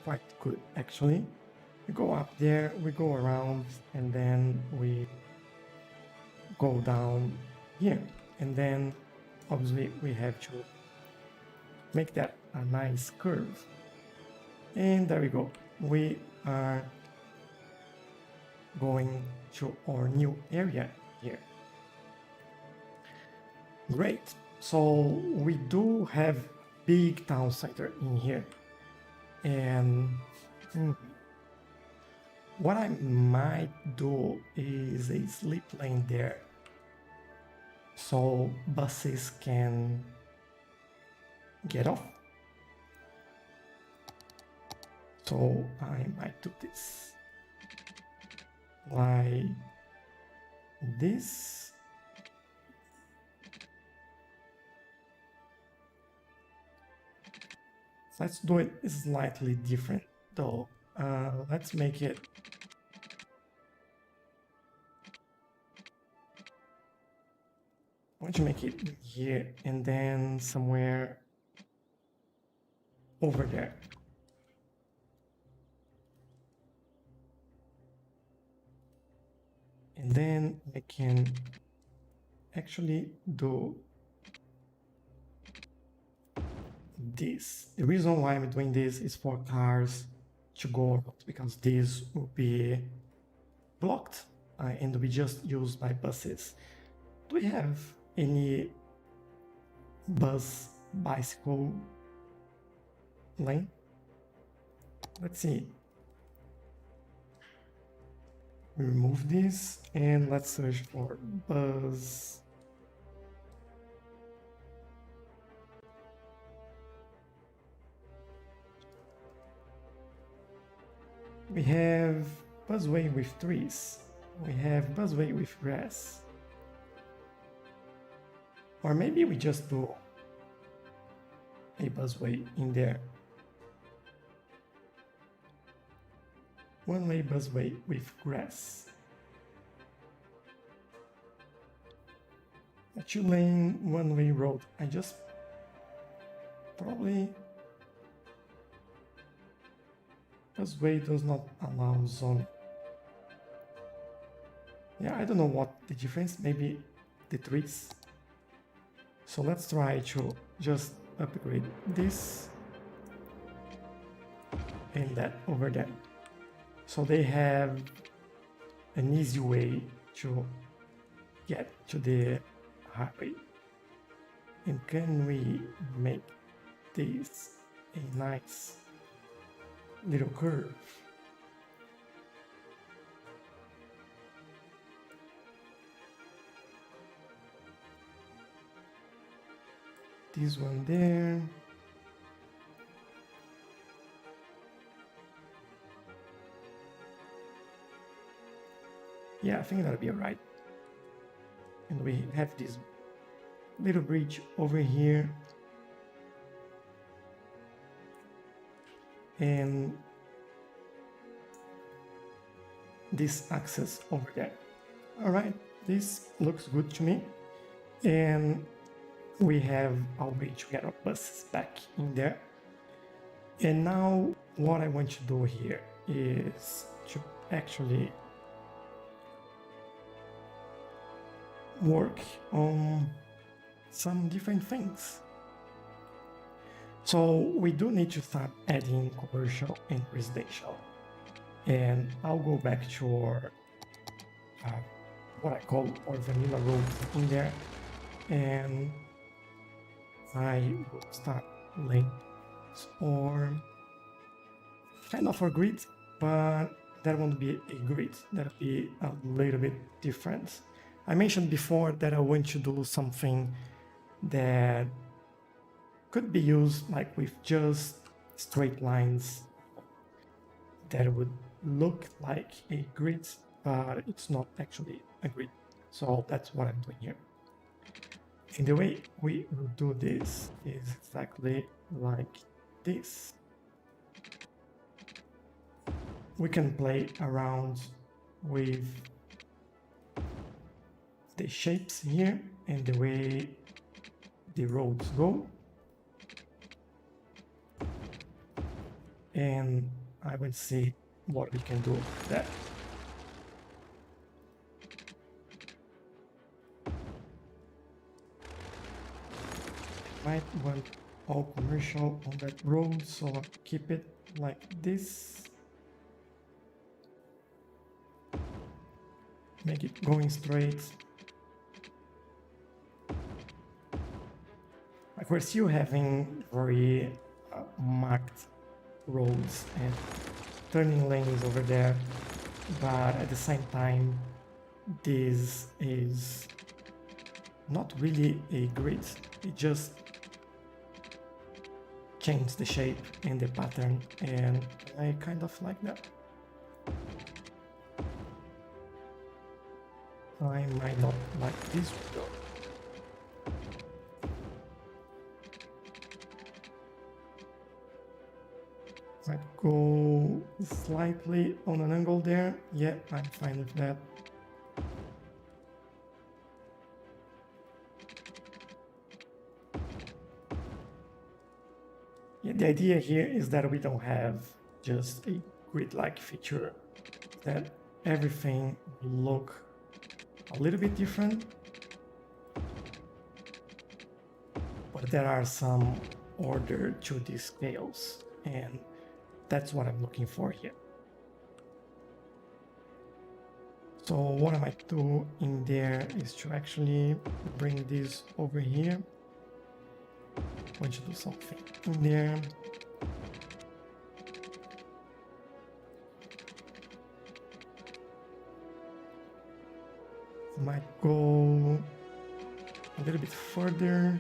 quite good actually. We go up there, we go around, and then we go down here. And then obviously we have to make that a nice curve. And there we go. We are going to our new area here. Great. So we do have big town center in here. And what I might do is a slip lane there so buses can get off. So I might do this like this. Let's do it slightly different though. Let's make it here and then somewhere over there. And then I can actually do this. The reason why I'm doing this is for cars to go around, because this will be blocked and we just use by buses. Do we have any bicycle lane? Let's see. We remove this and let's search for bus. We have busway with trees. We have busway with grass. Or maybe we just do a busway in there. One-way busway with grass. A two-lane, one-way road. I just probably... Busway does not allow zone. Yeah, I don't know what the difference, maybe the trees. So let's try to just upgrade this and that over there. So they have an easy way to get to the highway. And can we make this a nice little curve? This one there. Yeah, I think that'll be alright. And we have this little bridge over here. And this access over there. Alright, this looks good to me. And we have our way to get our buses back in there. And now what I want to do here is to actually work on some different things. So we do need to start adding commercial and residential. And I'll go back to our, what I call our vanilla road in there. And I will start laying or kind of a grid, but that won't be a grid, that'll be a little bit different. I mentioned before that I want to do something that could be used like with just straight lines that would look like a grid, but it's not actually a grid. So that's what I'm doing here. And the way we will do this is exactly like this. We can play around with the shapes here and the way the roads go. And I will see what we can do with that. Might want all commercial on that road, so I'll keep it like this. Make it going straight. Like we're still having very marked roads and turning lanes over there, but at the same time this is not really a grid, it just changed the shape and the pattern, and I kind of like that. I might not like this one though. Might go slightly on an angle there. Yeah, I'm fine with that. Yeah, the idea here is that we don't have just a grid-like feature, that everything will look a little bit different, but there are some order to these scales, and that's what I'm looking for here. So what I might do in there is to actually bring this over here. I want to do something in there. Might go a little bit further.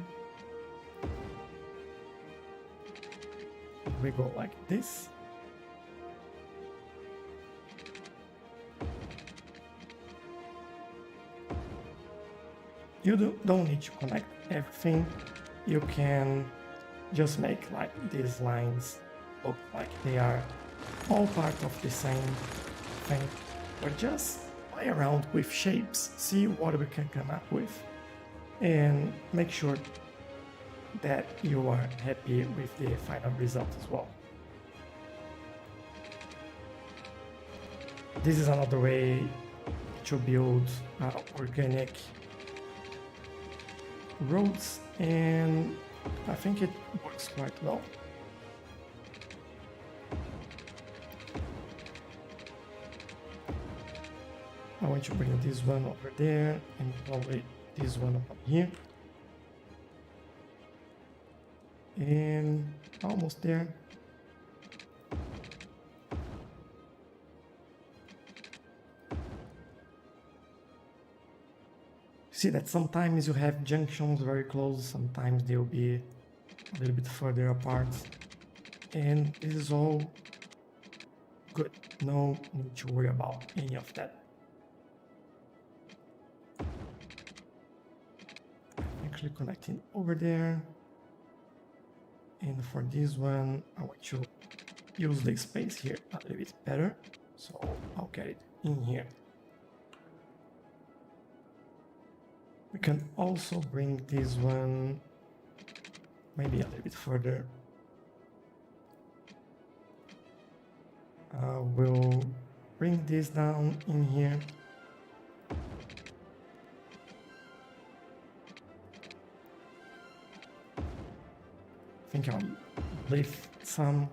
We go like this. You don't need to connect everything. You can just make like these lines look like they are all part of the same thing, or just play around with shapes, see what we can come up with, and make sure that you are happy with the final result as well. This is another way to build organic roads, and I think it works quite well. I want to bring this one over there and probably this one over here. And almost there. See that sometimes you have junctions very close, sometimes they'll be a little bit further apart, and this is all good. No need to worry about any of that. Actually connecting over there, and for this one I want to use the space here a little bit better, so I'll get it in here. We can also bring this one maybe a little bit further. We'll bring this down in here. I think I'll leave some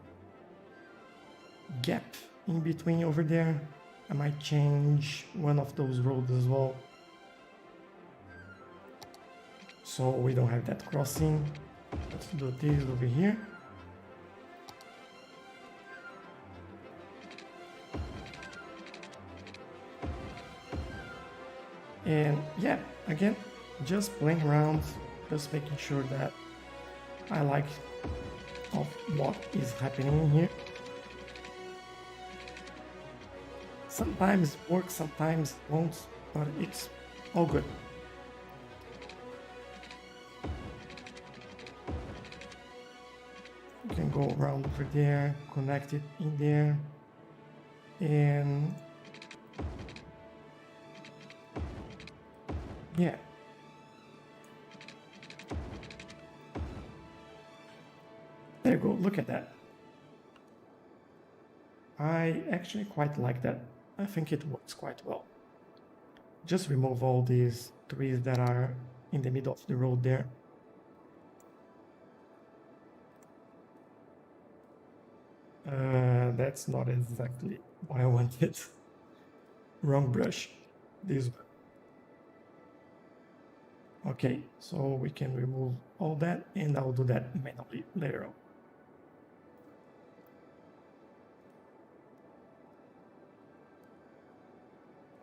gap in between over there. I might change one of those roads as well, so we don't have that crossing. Let's do this over here. And yeah, again, just playing around, just making sure that I like of what is happening here. Sometimes it works, sometimes it won't, but it's all good. You can go around over there, connect it in there, and yeah. There you go, look at that. I actually quite like that. I think it works quite well. Just remove all these trees that are in the middle of the road there. That's not exactly what I wanted. Wrong brush. This one. Okay, so we can remove all that, and I'll do that manually later on.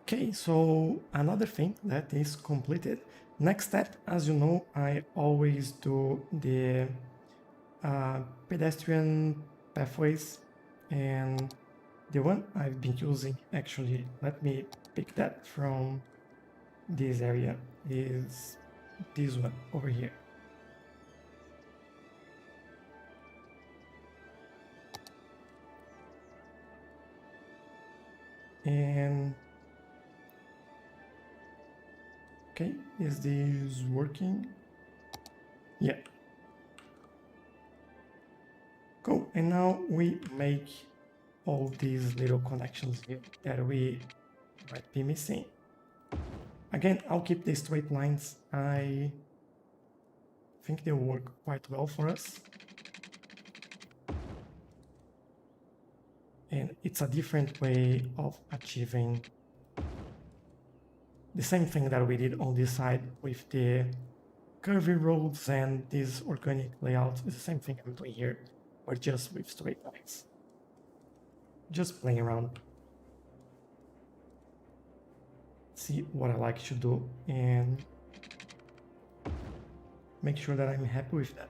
Okay, so another thing that is completed. Next step, as you know, I always do the pedestrian pathways, and the one I've been using, actually, let me pick that from this area, is this one over here. And okay, is this working? Yeah. Cool. And now we make all these little connections here that we might be missing. Again, I'll keep the straight lines. I think they work quite well for us. And it's a different way of achieving the same thing that we did on this side with the curvy roads and this organic layout. Is the same thing I'm doing here, but just with straight lines. Just playing around. See what I like to do and make sure that I'm happy with that.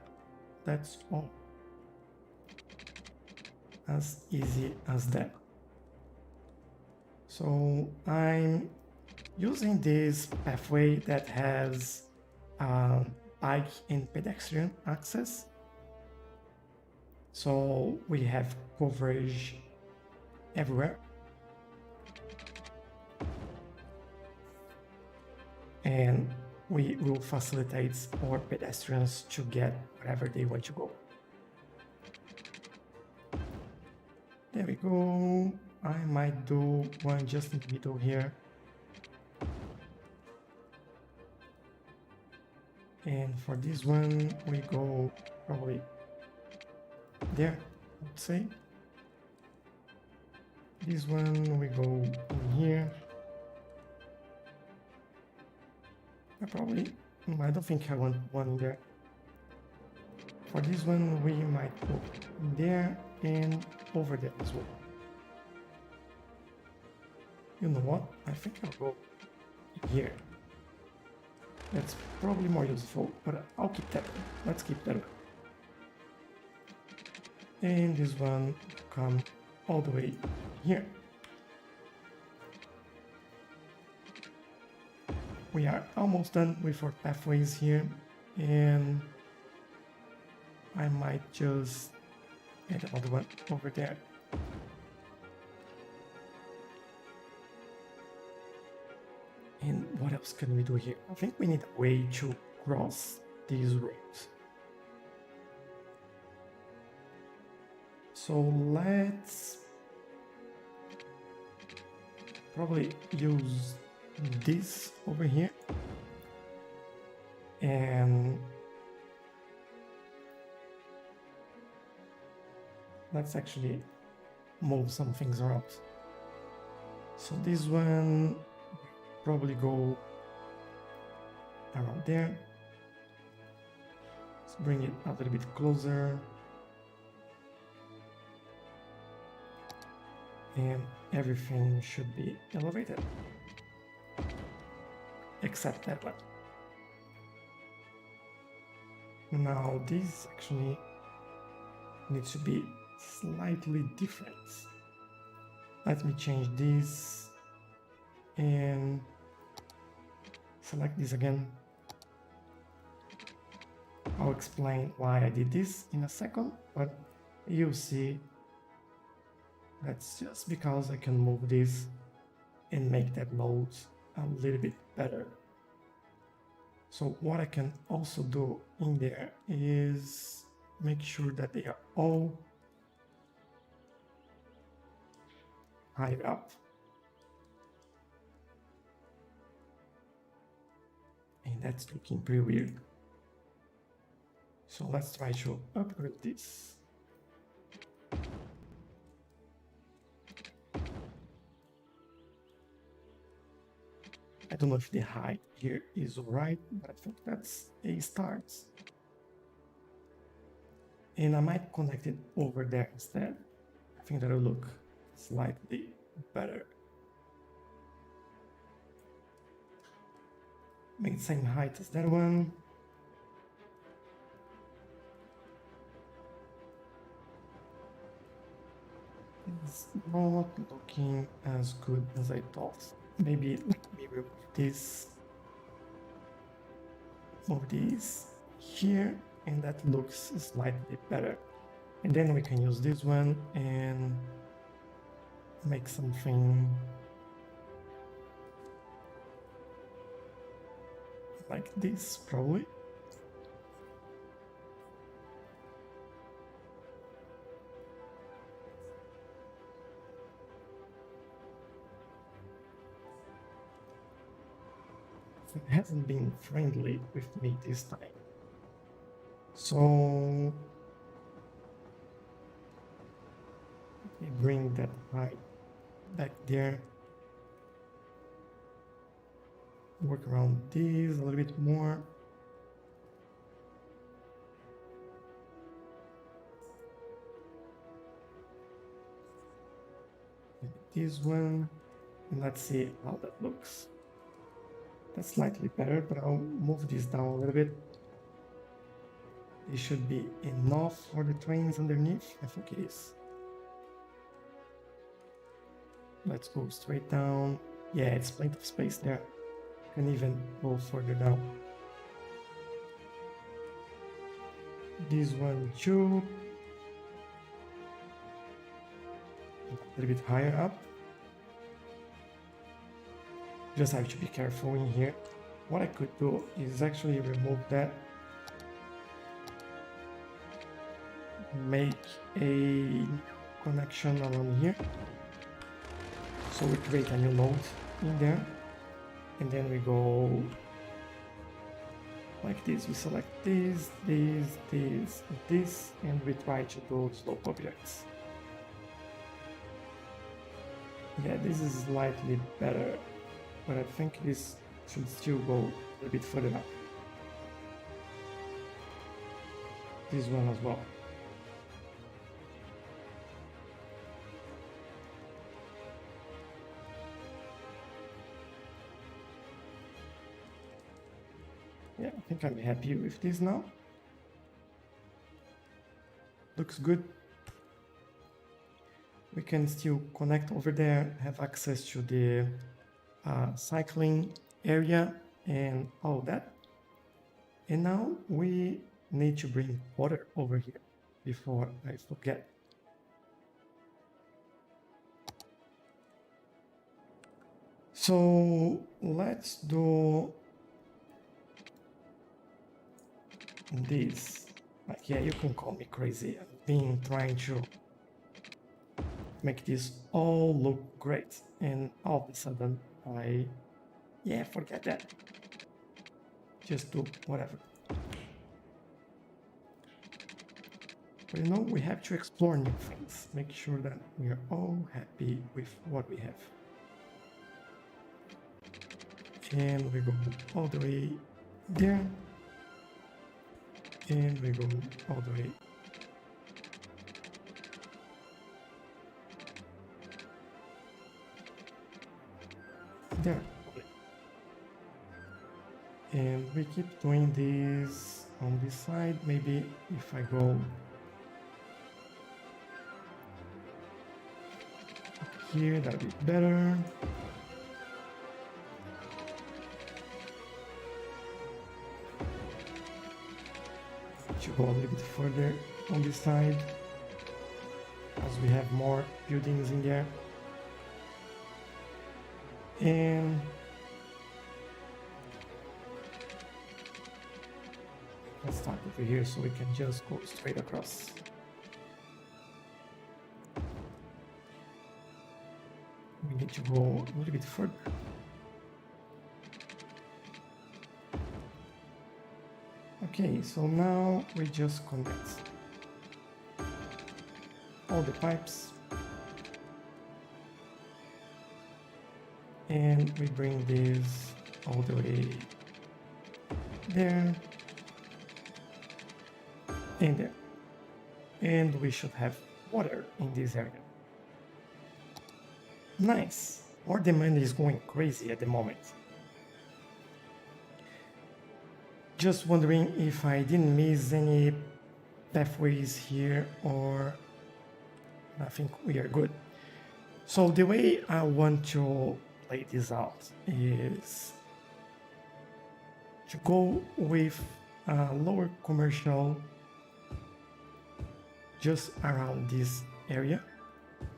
That's all. As easy as that. So I'm using this pathway that has bike and pedestrian access. So we have coverage everywhere. And we will facilitate our pedestrians to get wherever they want to go. There we go. I might do one just in the middle here. And for this one, we go probably there, I would say. This one, we go in here. I don't think I want one there. For this one, we might go in there and over there as well. You know what? I think I'll go here. That's probably more useful, but I'll keep that one. Let's keep that one. And this one come all the way here. We are almost done with our pathways here, and I might just add another one over there. And what else can we do here? I think we need a way to cross these roads. So let's probably use this over here, and let's actually move some things around. So this one probably go around there. Let's bring it a little bit closer. And everything should be elevated. except that one. Now this actually needs to be slightly different. Let me change this and select this again. I'll explain why I did this in a second, but you'll see that's just because I can move this and make that mode a little bit better. So what I can also do in there is make sure that they are all higher up. And that's looking pretty weird. So let's try to upgrade this. I don't know if the height here is right, but I think that's a start. And I might connect it over there instead. I think that'll look slightly better. Make the same height as that one. It's not looking as good as I thought. Maybe let me remove this, move this here, and that looks slightly better. And then we can use this one and make something like this, probably. It hasn't been friendly with me this time. So let me bring that height back there. Work around these a little bit more. This one, and let's see how that looks. That's slightly better, but I'll move this down a little bit. It should be enough for the trains underneath. I think it is. Let's go straight down. Yeah, it's plenty of space there. Can even go further down. This one too. A little bit higher up. Just have to be careful in here. What I could do is actually remove that. Make a connection around here. So we create a new node in there. And then we go like this. We select this, this, this, this, and we try to do slope objects. Yeah, this is slightly better, but I think this should still go a bit further up. This one as well. Yeah, I think I'm happy with this now. Looks good. We can still connect over there, have access to the cycling area and all that. And now we need to bring water over here before I forget. So let's do this. Like, yeah, you can call me crazy. I've been trying to make this all look great, and all of a sudden yeah, forget that. Just do whatever. But you know, we have to explore new things, make sure that we are all happy with what we have. And we go all the way there. And we go all the way there. And we keep doing this on this side. Maybe if I go here, that'll be better. Should go a little bit further on this side as we have more buildings in there. And let's start over here so we can just go straight across. We need to go a little bit further. Okay, so now we just connect all the pipes and we bring this all the way there and there, and we should have water in this area. Nice. Our demand is going crazy at the moment. Just wondering if I didn't miss any pathways here, or I think we are good. So the way I want to play this out is to go with a lower commercial just around this area.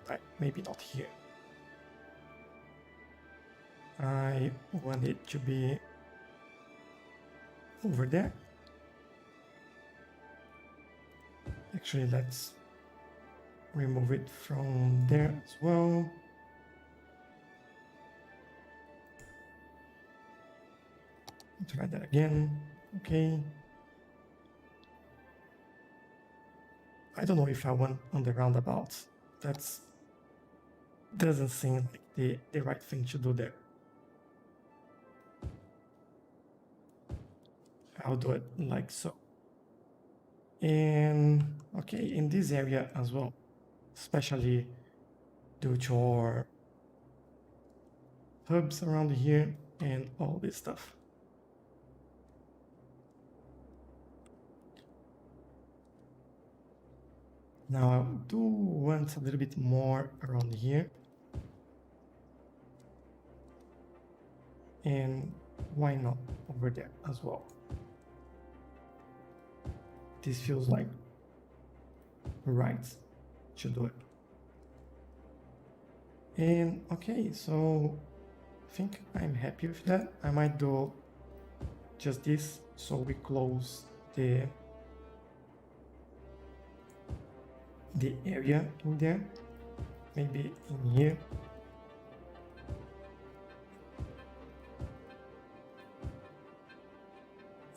Right, maybe not here. I want it to be over there. Actually, let's remove it from there as well. Try that again. Okay. I don't know if I want on the roundabout. That's doesn't seem like the right thing to do there. I'll do it like so. And okay, in this area as well, especially due to our hubs around here and all this stuff. Now I do want a little bit more around here. And why not over there as well? This feels like right to do it. And okay, so I think I'm happy with that. I might do just this so we close the area in there, maybe in here.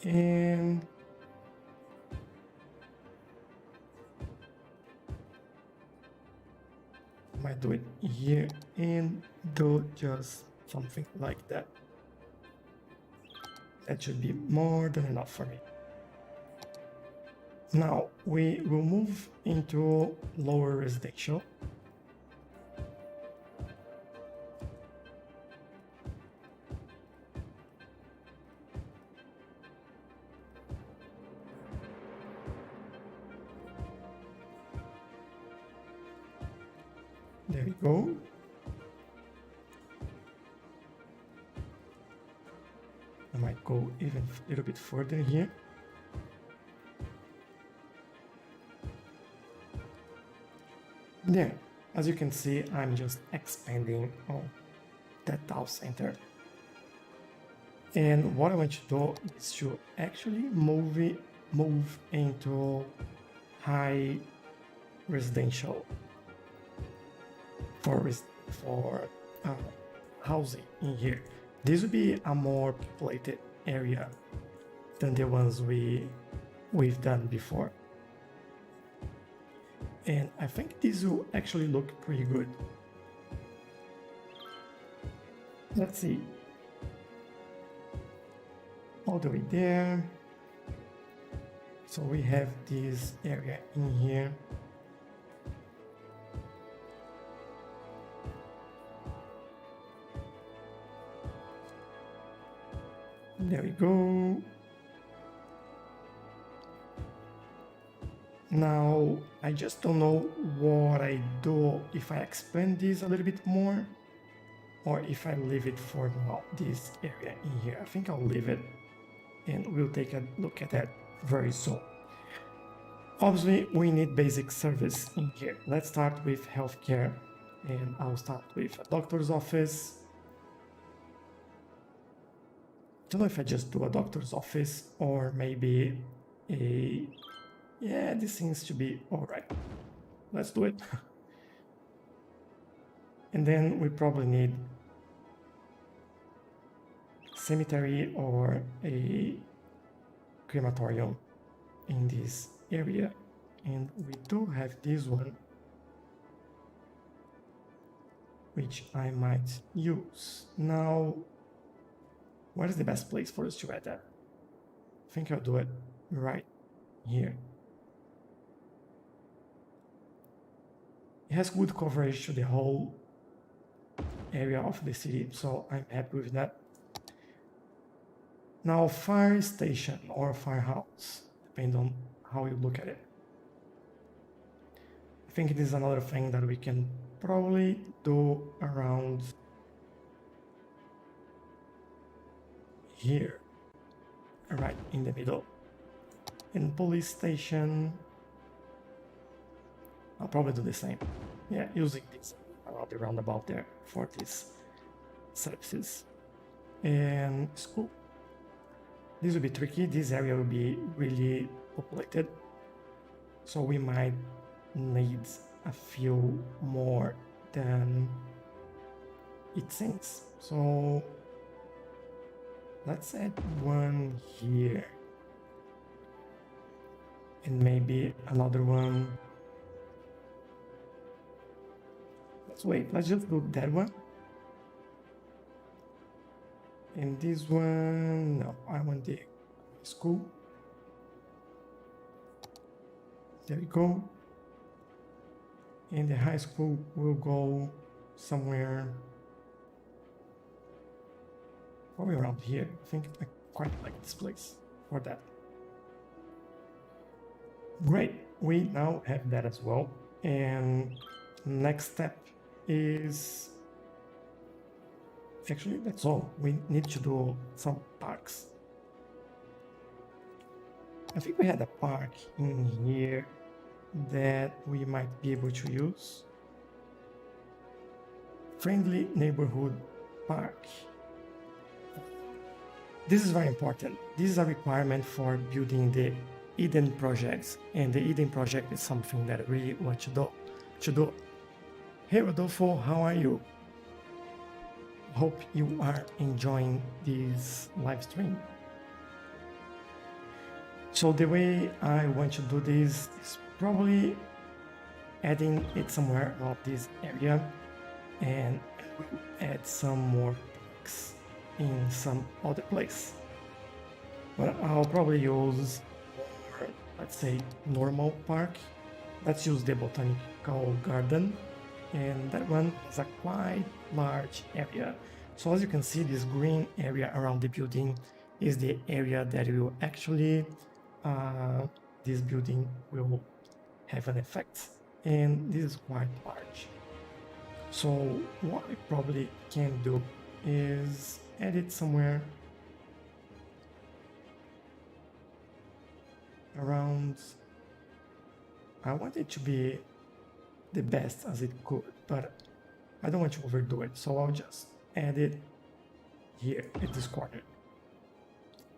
And might do it here and do just something like that. That should be more than enough for me. Now we will move into lower residential. There we go. I might go even a little bit further here. There, as you can see, I'm just expanding on that town center. And what I want to do is to actually move into high residential for housing in here. This would be a more populated area than the ones we've done before. And I think this will actually look pretty good. Let's see. All the way there. So we have this area in here. There we go. Now, I just don't know what I do if I expand this a little bit more or if I leave it for now, this area in here. I think I'll leave it and we'll take a look at that very soon. Obviously, we need basic service in here. Let's start with healthcare, and I'll start with a doctor's office. Don't know if I just do a doctor's office or maybe a... Yeah, this seems to be all right. Let's do it. And then we probably need cemetery or a crematorium in this area. And we do have this one, which I might use. Now, what is the best place for us to add that? I think I'll do it right here. It has good coverage to the whole area of the city, so I'm happy with that. Now, fire station or firehouse, depending on how you look at it. I think it is another thing that we can probably do around here, right in the middle. And police station, I'll probably do the same. Yeah, using this around the roundabout there for these services. And school. This will be tricky. This area will be really populated. So we might need a few more than it seems. So let's add one here. And maybe another one. Let's just do that one. And this one, no, I want the school. There we go. And the high school will go somewhere probably around here. I think I quite like this place for that. Great, we now have that as well. And next step is actually that's all. We need to do some parks. I think we had a park in here that we might be able to use. Friendly neighborhood park. This is very important. This is a requirement for building the Eden projects, and the Eden project is something that I really want to do. Hey Rodolfo, how are you? Hope you are enjoying this live stream. So the way I want to do this is probably adding it somewhere around this area, and we'll add some more parks in some other place. But I'll probably use, let's say, normal park. Let's use the Botanical Garden, and that one is a quite large area. So as you can see, this green area around the building is the area that will actually this building will have an effect, and this is quite large. So what I probably can do is add it somewhere around. I want it to be the best as it could, but I don't want to overdo it, so I'll just add it here at this corner.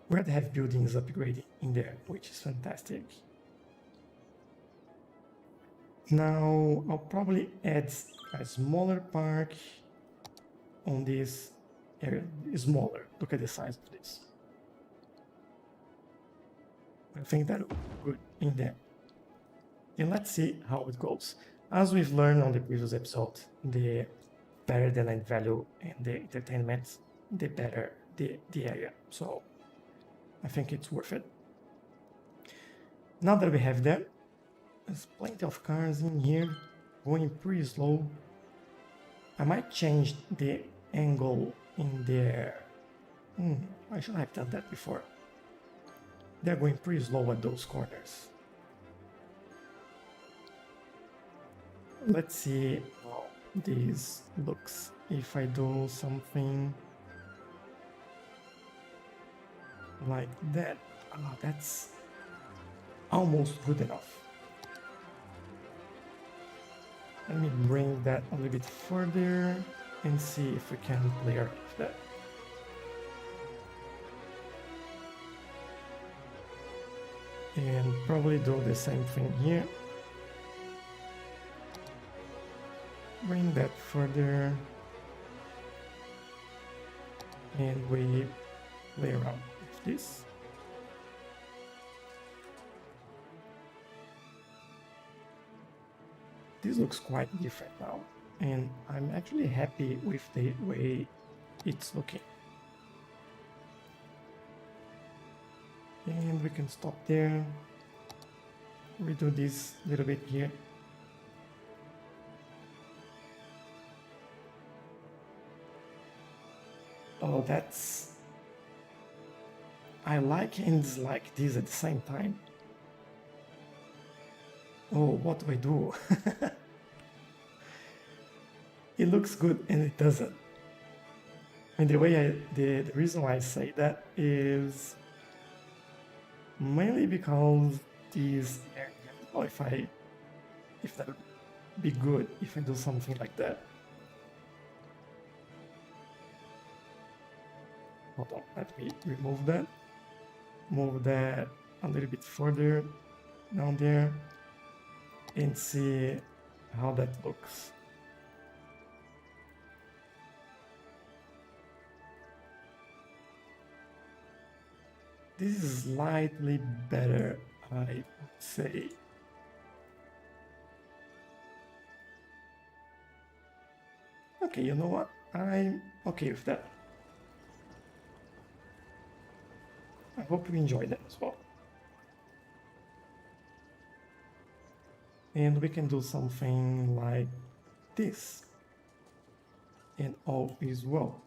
We're going to have buildings upgrading in there, which is fantastic. Now I'll probably add a smaller park on this area. Smaller, look at the size of this. I think that will be good in there. And let's see how it goes. As we've learned on the previous episode, the better the land value and the entertainment, the better the area. So I think it's worth it. Now that we have that, there's plenty of cars in here, going pretty slow. I might change the angle in there I should have done that before. They're going pretty slow at those corners. Let's see how this looks if I do something like that. That's almost good enough. Let me bring that a little bit further and see if we can play around with that. And probably do the same thing here. Bring that further. And we play around with this. This looks quite different now, and I'm actually happy with the way it's looking. And we can stop there. Redo this a little bit here. Oh, that's... I like and dislike this at the same time. Oh, what do I do? It looks good and it doesn't. And the reason why I say that is mainly because these, I don't know if that would be good if I do something like that. Hold on, let me remove that. Move that a little bit further down there and see how that looks. This is slightly better, I would say. Okay, you know what? I'm okay with that. I hope you enjoyed that as well. And we can do something like this. And all is well.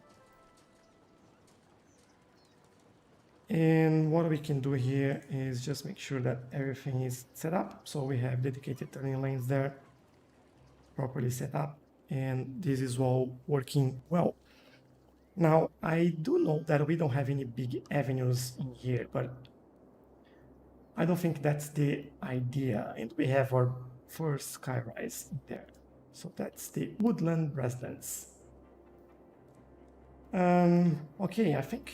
And what we can do here is just make sure that everything is set up. So we have dedicated turning lanes there, properly set up, and this is all working well. Now, I do know that we don't have any big avenues in here, but I don't think that's the idea. And we have our first skyrise in there. So that's the Woodland Residence. Okay, I think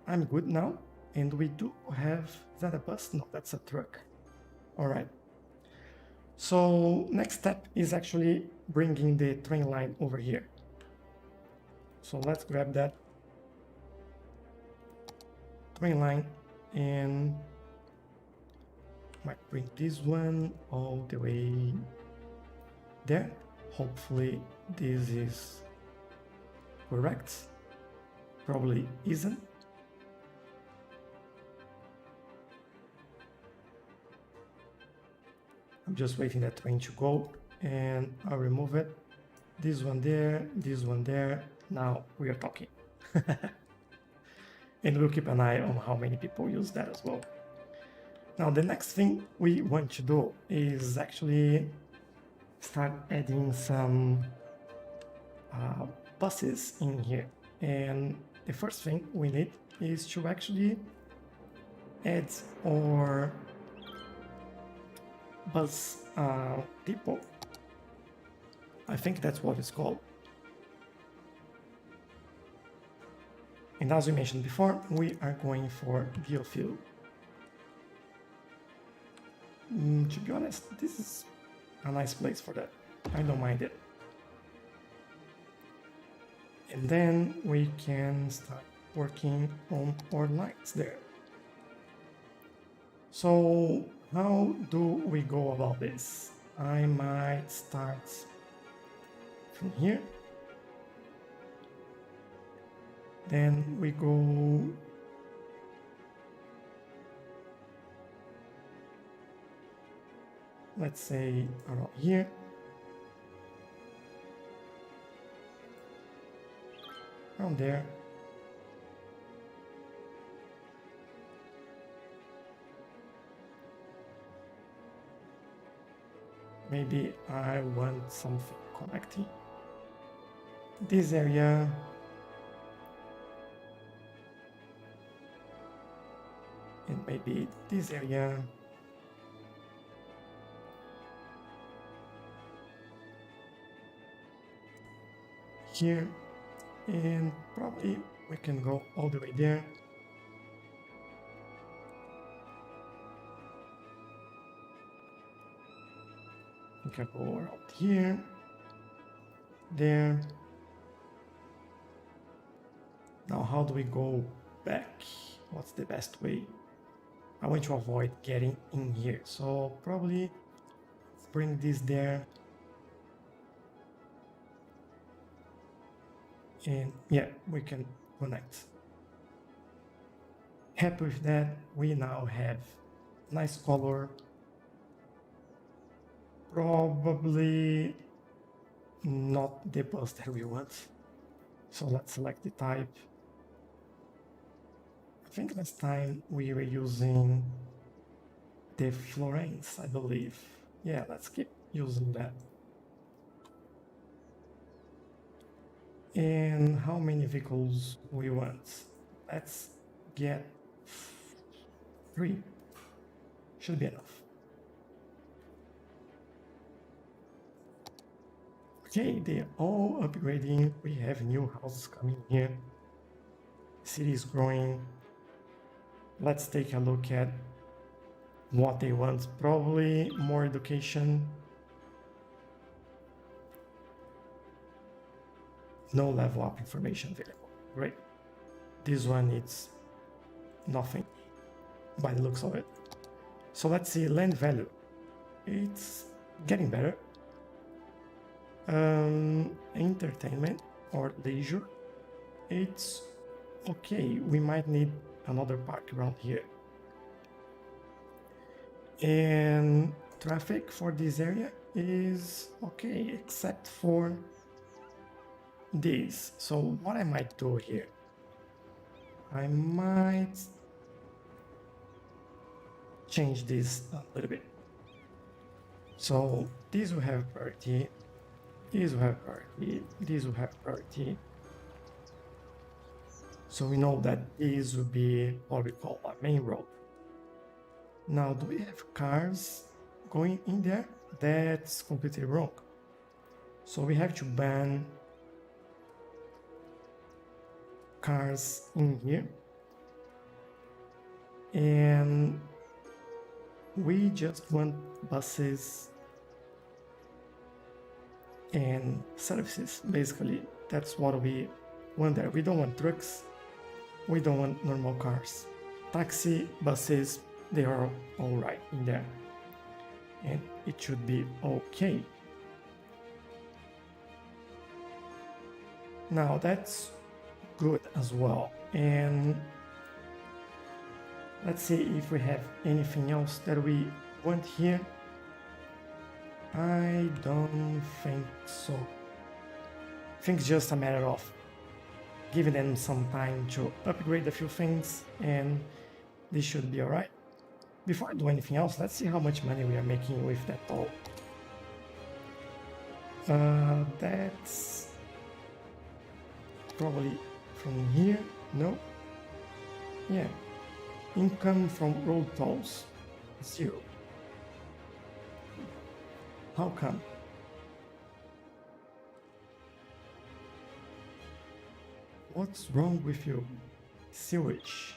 I'm good now. And we do have, is that a bus? No, that's a truck. All right. So next step is actually bringing the train line over here. So let's grab that train line and might bring this one all the way there. Hopefully this is correct. Probably isn't. I'm just waiting that train to go and I'll remove it. This one there, this one there. Now we are talking. And we'll keep an eye on how many people use that as well. Now the next thing we want to do is actually start adding some buses in here. And the first thing we need is to actually add our bus depot. I think that's what it's called. And as we mentioned before, we are going for biofuel. To be honest, this is a nice place for that. I don't mind it. And then we can start working on our lights there. So how do we go about this? I might start from here. Then we go let's say around here. Around there. maybe I want something connecting this area and maybe this area. Here, and probably we can go all the way there. We can go around here, there. Now, how do we go back? What's the best way? I want to avoid getting in here, so probably bring this there. And yeah, we can connect. Happy with that, we now have nice color. Probably not the bus that we want. So let's select the type. I think last time we were using the Florence, I believe. Yeah, let's keep using that. And how many vehicles we want? Let's get 3. Should be enough. Okay, they're all upgrading. We have new houses coming here. City is growing. Let's take a look at what they want. Probably more education. No level up information available. Great. This one needs nothing by the looks of it. So let's see land value. It's getting better. Entertainment or leisure, it's okay. We might need another park around here. And traffic for this area is okay, except for this. So what I might do here, I might change this a little bit. So these will have priority. These will have priority, these will have priority. So we know that these will be what we call a main road. Now, do we have cars going in there? That's completely wrong. So we have to ban cars in here. And we just want buses and services. Basically, that's what we want there. We don't want trucks, we don't want normal cars. Taxi, buses, they are all right in there, and it should be okay. Now that's good as well. And let's see if we have anything else that we want here. I don't think so. I think it's just a matter of giving them some time to upgrade a few things, and this should be alright. Before I do anything else, let's see how much money we are making with that toll. That's probably from here. No? Yeah. Income from road tolls, 0. How come? What's wrong with you? Sewage.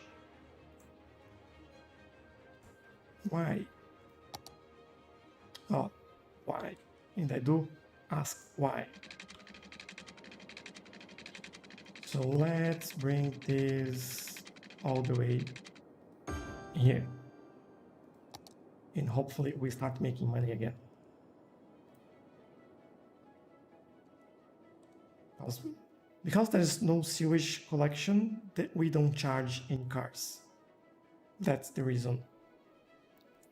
Why? Oh, why? And I do ask why. So let's bring this all the way here. And hopefully we start making money again. Because there is no sewage collection, that we don't charge in cars. That's the reason.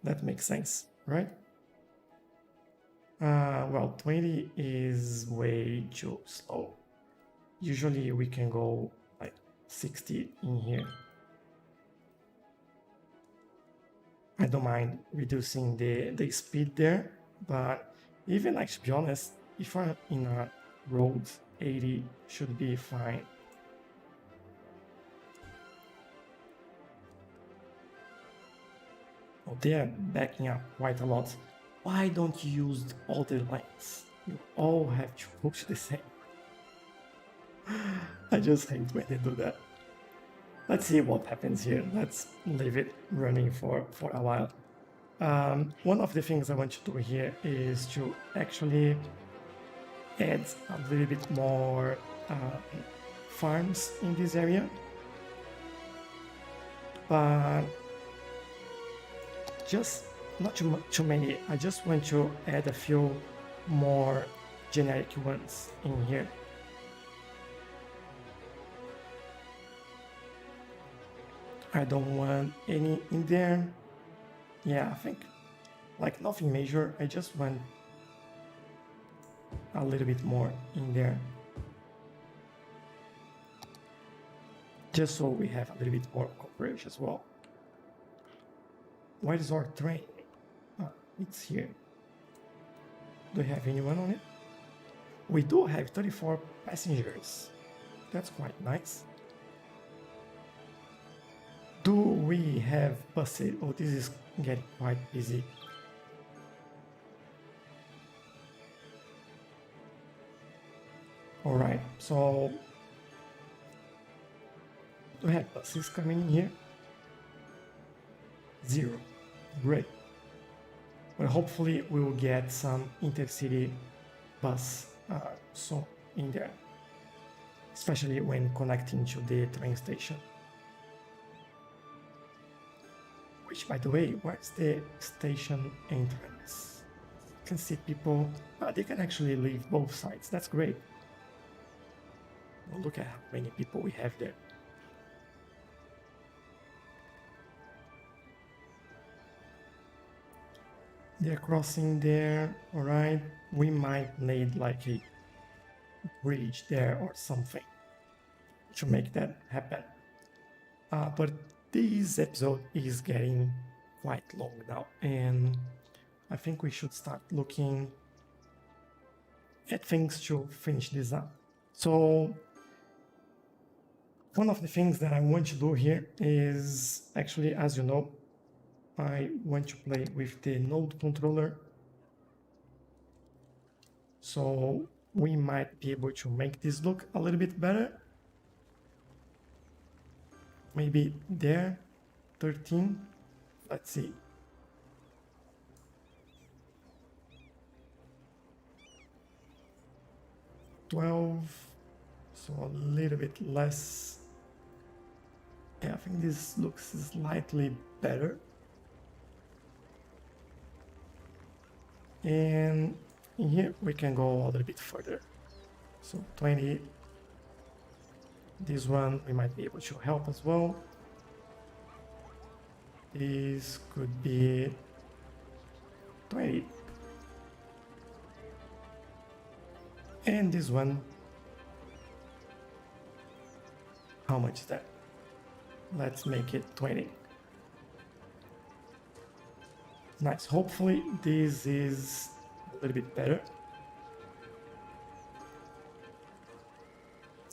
That makes sense, right? Well, 20 is way too slow. Usually we can go like 60 in here. I don't mind reducing the speed there, but Even like, to be honest, if I'm in a road, 80 should be fine. Oh, they're backing up quite a lot. Why don't you use all the lanes? You all have to push the same. I just hate when they do that. Let's see what happens here. Let's leave it running for a while. One of the things I want to do here is to actually add a little bit more farms in this area. But just not too many. I just want to add a few more generic ones in here. I don't want any in there. Yeah, I think like nothing major. I just want a little bit more in there. Just so we have a little bit more coverage as well. Where is our train? Oh, it's here. Do we have anyone on it? We do have 34 passengers. That's quite nice. Do we have buses? Oh, this is getting quite busy. All right, so do we have buses coming in here? 0. Great. Well, hopefully we will get some intercity bus soon in there, especially when connecting to the train station. Which, by the way, where's the station entrance? You can see people, they can actually leave both sides. That's great. Well, look at how many people we have there. They're crossing there, all right. We might need like a bridge there or something to make that happen. But this episode is getting quite long now, and I think we should start looking at things to finish this up. So one of the things that I want to do here is actually, as you know, I want to play with the node controller. So we might be able to make this look a little bit better. Maybe there, 13, let's see. $12, so a little bit less. Yeah, I think this looks slightly better. And in here we can go a little bit further. So 20. This one we might be able to help as well. This could be 20. And this one, how much is that? Let's make it 20. Nice. Hopefully this is a little bit better.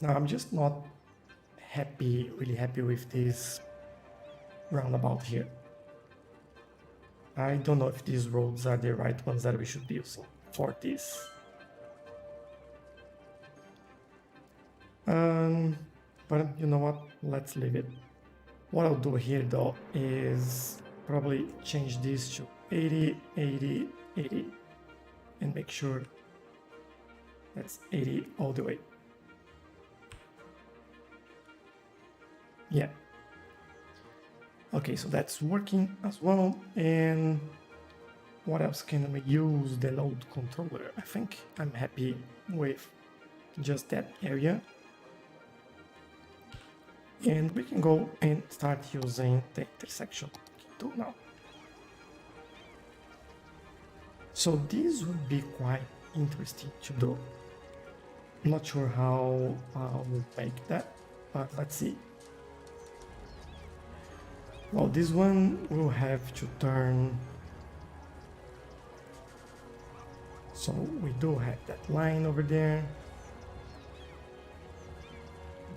Now I'm just not really happy with this roundabout here. I don't know if these roads are the right ones that we should be using for this. But you know what? Let's leave it. What I'll do here though is probably change this to 80, 80, 80 and make sure that's 80 all the way. Yeah. Okay, so that's working as well. And what else can we use the node controller? I think I'm happy with just that area. And we can go and start using the intersection tool now. So this would be quite interesting to do. I'm not sure how we'll make that, but let's see. Well, this one will have to turn So we do have that line over there.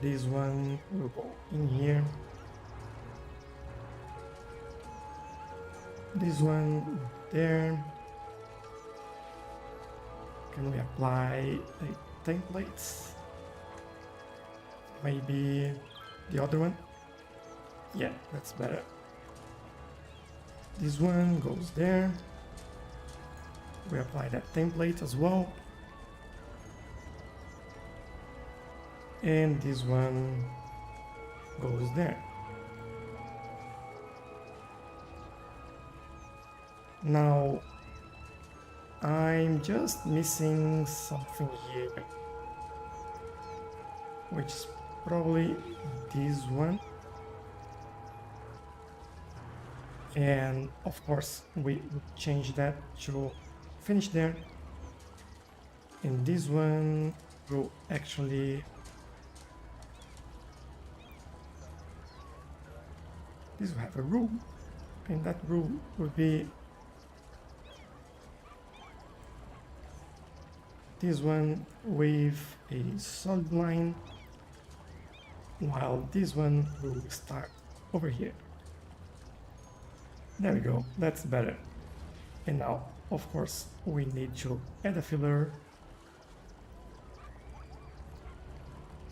This one will go in here. This one there. Can we apply a templates? Maybe the other one? Yeah, that's better. This one goes there. We apply that template as well. And this one goes there. Now, I'm just missing something here, which is probably this one. And of course, we change that to finish there. And this one will actually, this will have a rule, and that rule will be this one with a solid line, while this one will start over here. There we go, that's better. And now, of course, we need to add a filler,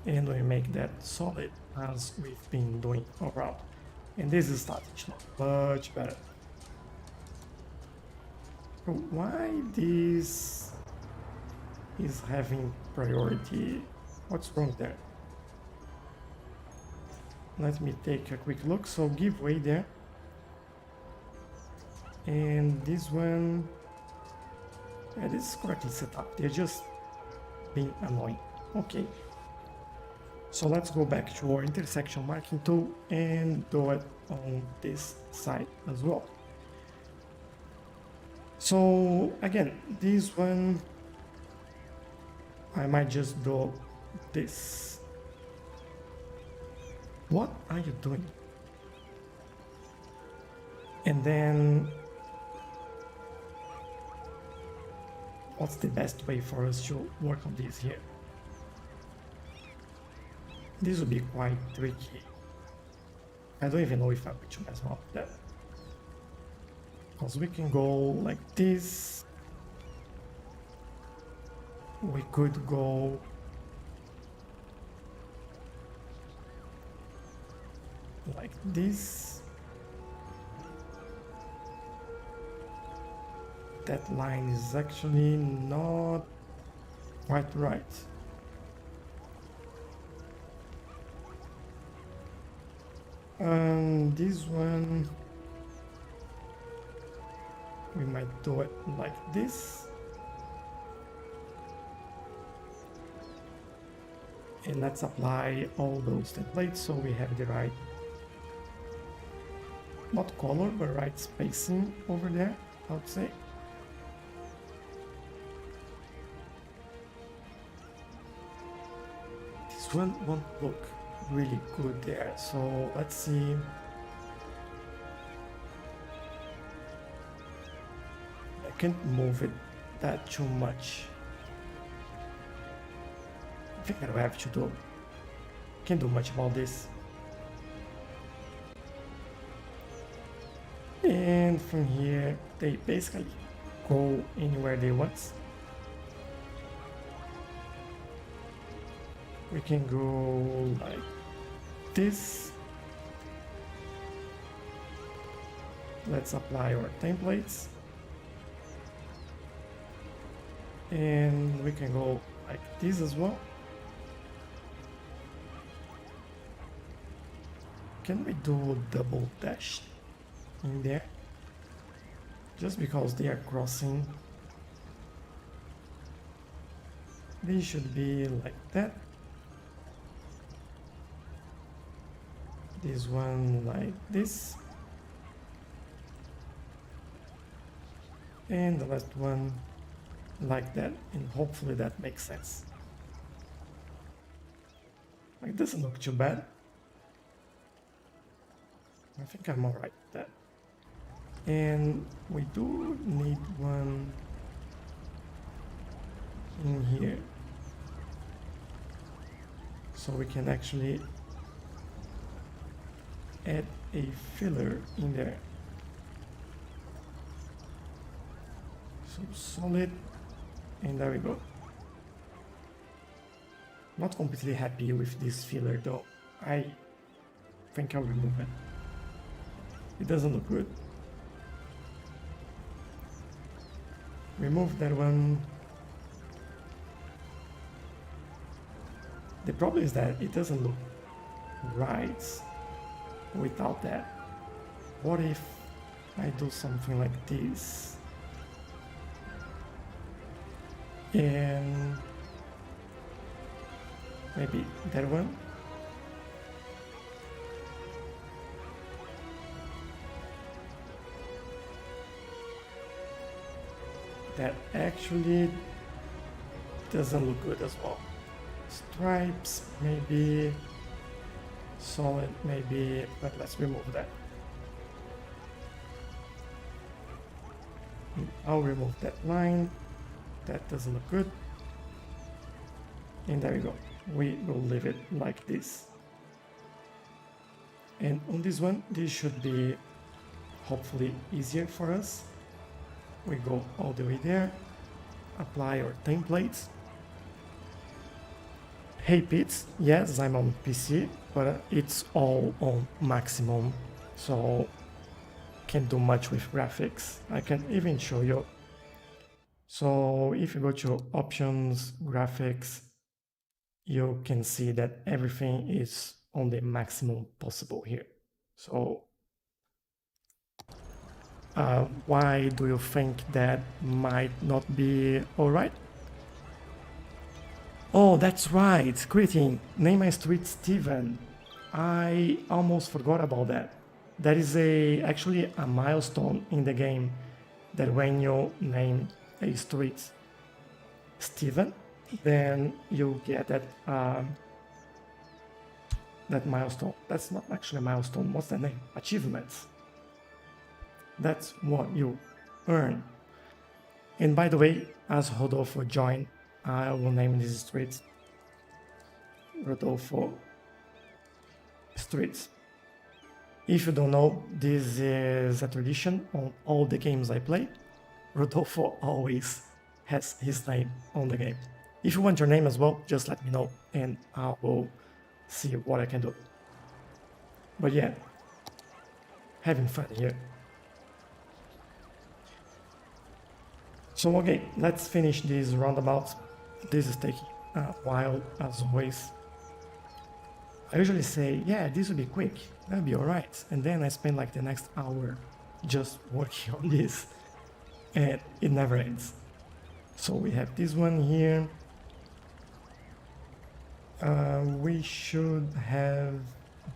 and we make that solid as we've been doing around. And this is starting to look much better. Why this is having priority? What's wrong there? Let me take a quick look. So give way there. And this one, yeah, this is correctly set up. They're just being annoying. Okay. So let's go back to our intersection marking tool and do it on this side as well. So again, this one, I might just do this. What are you doing? And then, what's the best way for us to work on this here? This will be quite tricky. I don't even know if I'm going to mess up with that. Because we can go like this. We could go like this. That line is actually not quite right. This one, we might do it like this. And let's apply all those templates so we have the right, not color, but right spacing over there, I would say. This one won't look really good there, so let's see. I can't move it that too much. I think I don't have to do, can't do much about this. And from here, they basically go anywhere they want. We can go like this. Let's apply our templates. And we can go like this as well. Can we do double dash in there? Just because they are crossing. They should be like that. This one like this. And the last one like that, and hopefully that makes sense. Like, doesn't look too bad. I think I'm alright with that. And we do need one in here. So we can actually add a filler in there. So solid, and there we go. Not completely happy with this filler though. I think I'll remove it. It doesn't look good. Remove that one. The problem is that it doesn't look right without that. What if I do something like this? And maybe that one. That actually doesn't look good as well. Stripes, maybe. Solid, maybe, but let's remove that. I'll remove that line. That doesn't look good. And there we go. We will leave it like this. And on this one, this should be hopefully easier for us. We go all the way there, apply our templates. Hey Pete, yes, I'm on PC, but it's all on maximum, so can't do much with graphics. I can even show you. So if you go to options, graphics, you can see that everything is on the maximum possible here. So why do you think that might not be alright? Oh, that's right, greeting. Name my street Steven. I almost forgot about that. That is actually a milestone in the game, that when you name a street Steven, then you get that that milestone. That's not actually a milestone. What's the name? Achievements. That's what you earn. And by the way, as Rodolfo joined, I will name this street Rodolfo Streets. If you don't know, this is a tradition on all the games I play. Rodolfo always has his name on the game. If you want your name as well, just let me know and I will see what I can do. But yeah, having fun here. So okay, let's finish this roundabout. This is taking a while as always. I usually say, yeah, this will be quick, that'll be alright. And then I spend like the next hour just working on this and it never ends. So we have this one here. We should have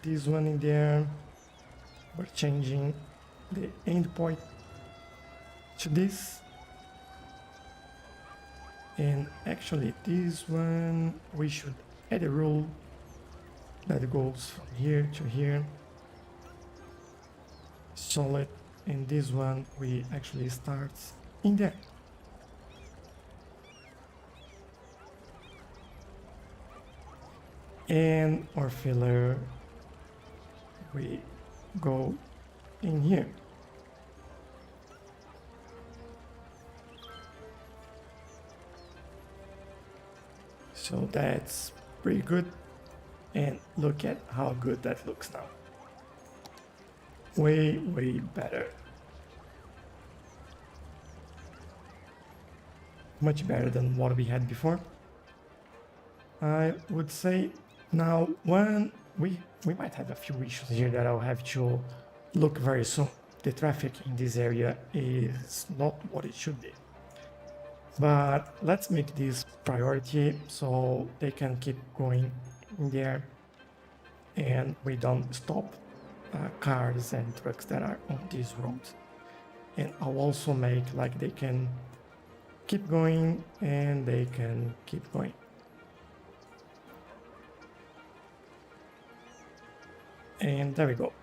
this one in there. We're changing the endpoint to this. And actually this one, we should add a rule that goes from here to here. Solid. And this one, we actually start in there. And our filler, we go in here. So that's pretty good. And look at how good that looks now. Way, way better. Much better than what we had before, I would say. Now, we might have a few issues here that I'll have to look very soon. The traffic in this area is not what it should be. But let's make this priority so they can keep going in there and we don't stop cars and trucks that are on these roads. And I'll also make like they can keep going and they can keep going. And there we go.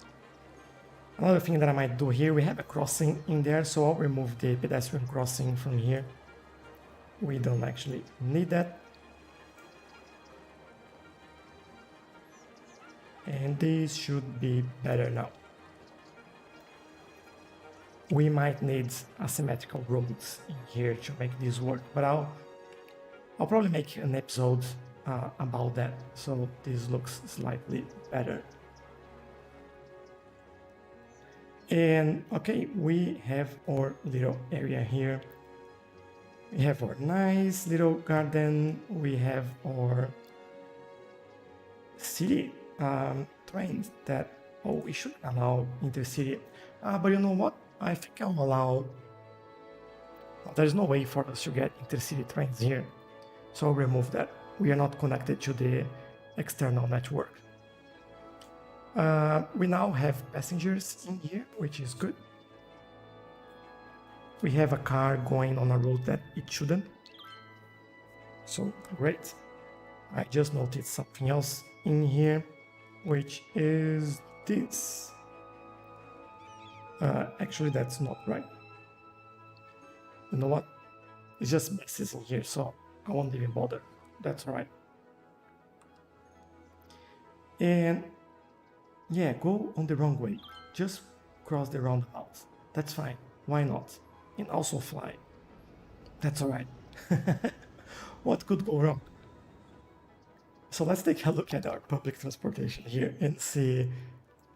Another thing that I might do here, we have a crossing in there, so I'll remove the pedestrian crossing from here. we don't actually need that. And this should be better now. We might need asymmetrical roads in here to make this work, but I'll probably make an episode about that, so this looks slightly better. And okay, we have our little area here. We have our nice little garden. We have our city trains that, oh, we should allow intercity. But you know what? I think I'll allow... There's no way for us to get intercity trains here. So I'll remove that. We are not connected to the external network. We now have passengers in here, which is good. We have a car going on a road that it shouldn't. So great. I just noticed something else in here, which is this. Actually, that's not right. You know what? It's just messes in here, so I won't even bother. That's all right. And yeah, go on the wrong way. Just cross the roundabout. That's fine. Why not? And also fly. That's all right. What could go wrong? So let's take a look at our public transportation here and see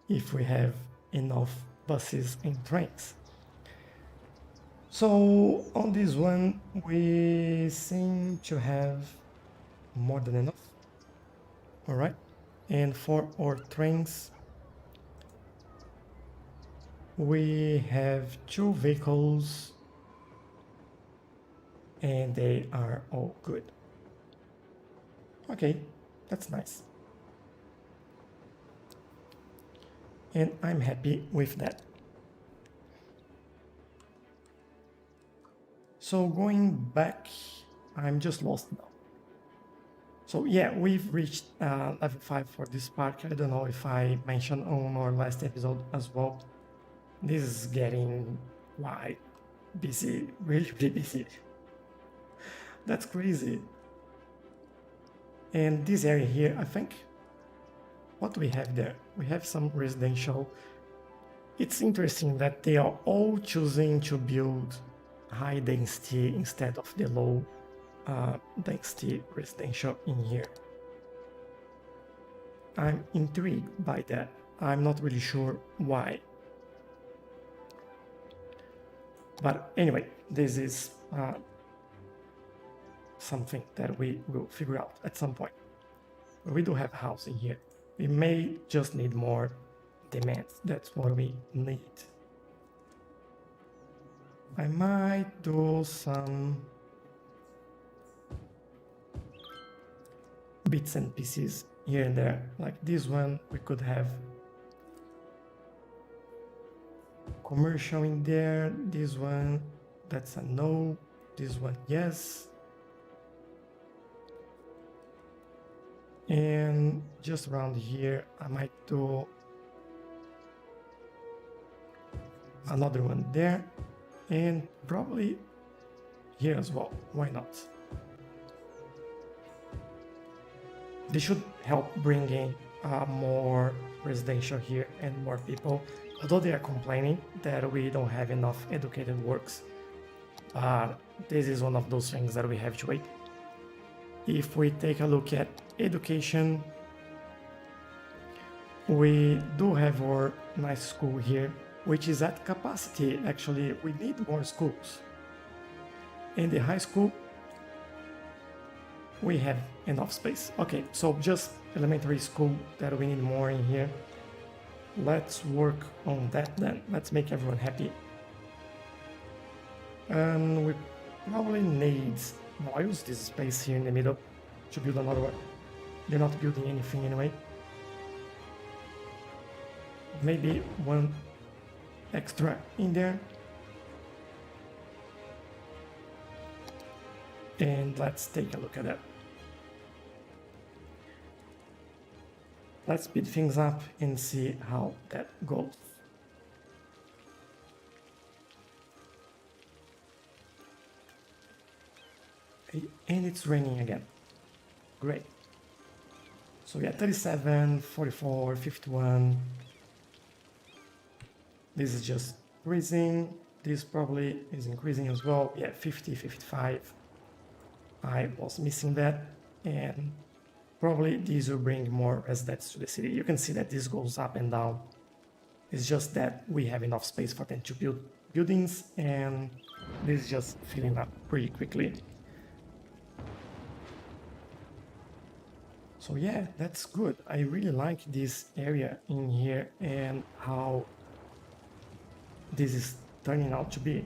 if we have enough buses and trains. So on this one, we seem to have more than enough. All right. And for our trains, we have 2 vehicles and they are all good. Okay, that's nice. And I'm happy with that. So going back, I'm just lost now. So yeah, we've reached level 5 for this park. I don't know if I mentioned on our last episode as well. This is getting quite busy, really, really busy. That's crazy. And this area here, I think, what do we have there? We have some residential. It's interesting that they are all choosing to build high density instead of the low density residential in here. I'm intrigued by that. I'm not really sure why. But anyway, this is something that we will figure out at some point. We do have a house in here. We may just need more demands. That's what we need. I might do some bits and pieces here and there. Like this one, we could have commercial in there. This one, that's a no. This one, yes. And just around here, I might do another one there. And probably here as well. Why not? This should help bring in more residential here and more people. Although they are complaining that we don't have enough educated works. This is one of those things that we have to wait. If we take a look at education, we do have our nice school here, which is at capacity. Actually, we need more schools. In the high school, we have enough space. Okay, so just elementary school that we need more in here. Let's work on that then. Let's make everyone happy. And we probably need... No, I use this space here in the middle to build another one. They're not building anything anyway. Maybe one extra in there. And let's take a look at that. Let's speed things up and see how that goes. Okay, and it's raining again. Great. So yeah, 37, 44, 51. This is just increasing. This probably is increasing as well. Yeah, 50, 55. I was missing that. And probably these will bring more residents to the city. You can see that this goes up and down. It's just that we have enough space for them to build buildings, and this is just filling up pretty quickly. So yeah, that's good. I really like this area in here and how this is turning out to be.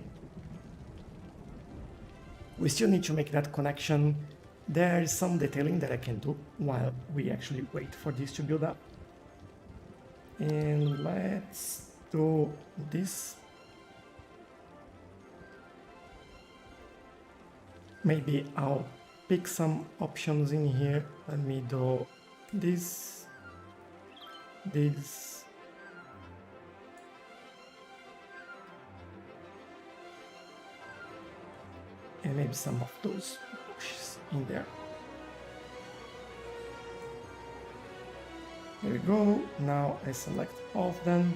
We still need to make that connection. There is some detailing that I can do while we actually wait for this to build up. And let's do this. Maybe I'll pick some options in here. Let me do this, this, and maybe some of those bushes in there. There we go. Now I select all of them,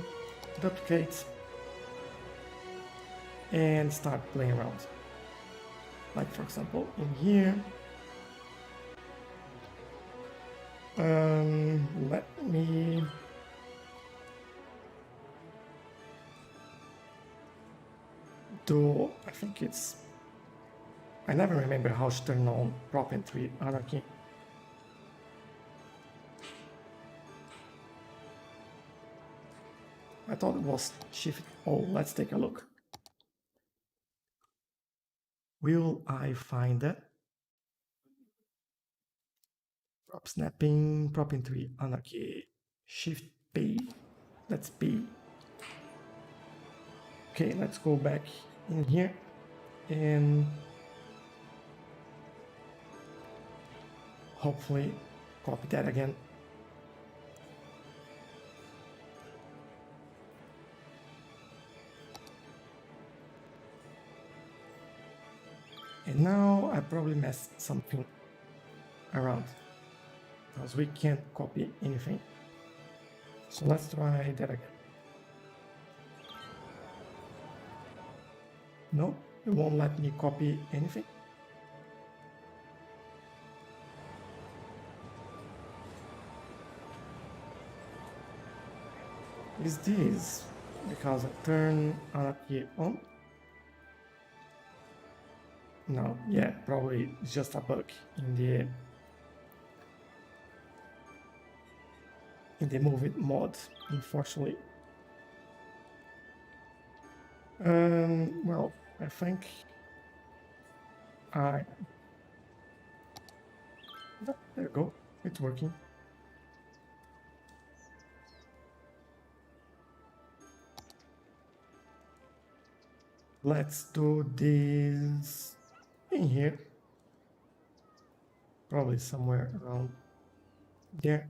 duplicate, and start playing around. Like for example, in here, let me do, I think it's, I never remember how to turn on prop and tree anarchy. I thought it was shift. Oh, let's take a look. Will I find that? Prop snapping, prop and tree anarchy, shift P. That's P. Okay, let's go back in here and hopefully copy that again. And now I probably messed something around because we can't copy anything. So let's try that again. No, it won't let me copy anything. Is this because I turn anarchy on? No, yeah, probably it's just a bug in the move it mod, unfortunately. Well, I think there you go, it's working. Let's do this in here, probably somewhere around there.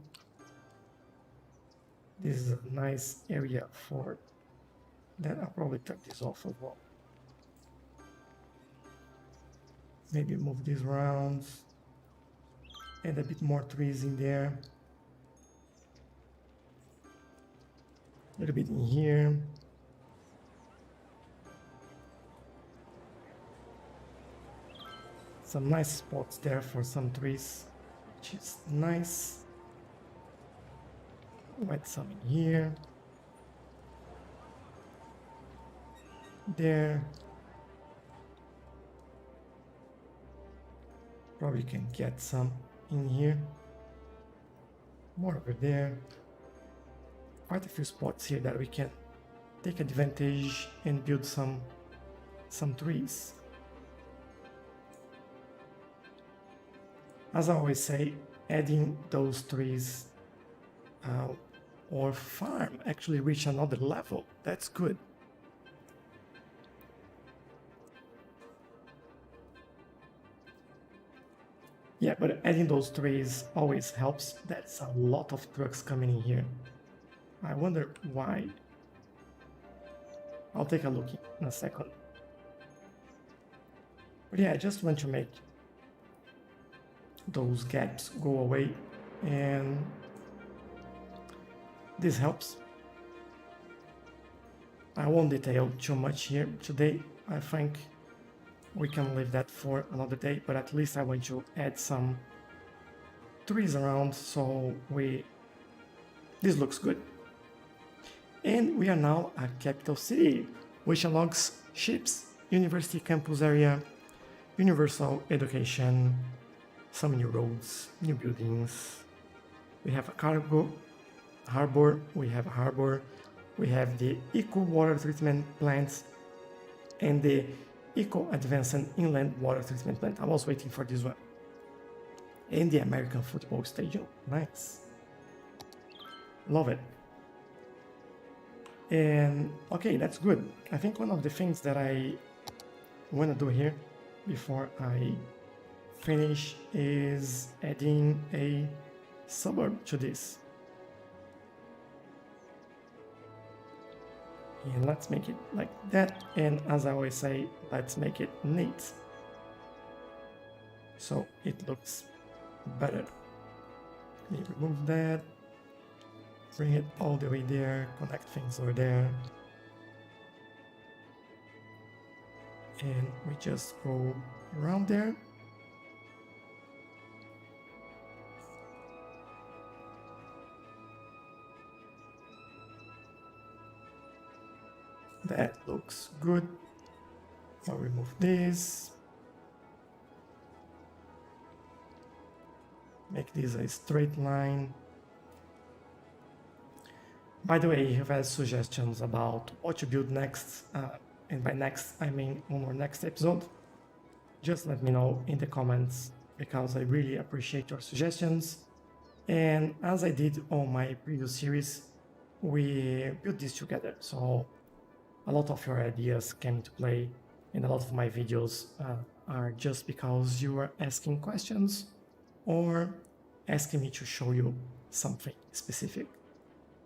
This is a nice area for that. I'll probably turn this off as well. Maybe move these around, add a bit more trees in there, a little bit in here. Some nice spots there for some trees, which is nice. Add some in here, there. Probably can get some in here, more over there. Quite a few spots here that we can take advantage and build some trees. As I always say, adding those trees or farm actually reach another level. That's good. Yeah, but adding those trees always helps. That's a lot of trucks coming in here. I wonder why. I'll take a look in a second. But yeah, I just want to make those gaps go away, and this helps. I won't detail too much here today. I think we can leave that for another day, but at least I want to add some trees around so this looks good. And we are now a capital city, which unlocks ships, university campus area, universal education, some new roads, new buildings. We have a cargo harbor, we have the eco water treatment plants, and the eco advanced inland water treatment plant. I was waiting for this one. And the American football stadium. Nice. Love it. And okay, that's good. I think one of the things that I want to do here before I finish is adding a suburb to this. And let's make it like that. And as I always say, let's make it neat, so it looks better. Let me remove that. Bring it all the way there, connect things over there. And we just go around there. That looks good. I'll remove this. Make this a straight line. By the way, if you have suggestions about what to build next, and by next I mean on our next episode, just let me know in the comments, because I really appreciate your suggestions. And as I did on my previous series, we built this together, so a lot of your ideas came into play, and a lot of my videos are just because you are asking questions or asking me to show you something specific.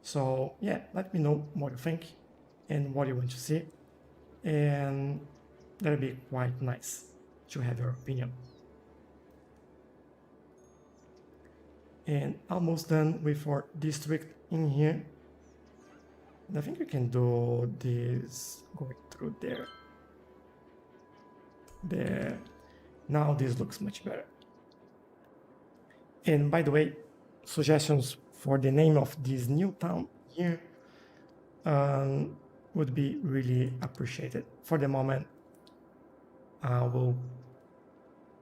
So yeah, let me know what you think and what you want to see, and that'll be quite nice to have your opinion. And almost done with our district in here. And I think we can do this going through there. There. Now this looks much better. And by the way, suggestions for the name of this new town here would be really appreciated. For the moment, I will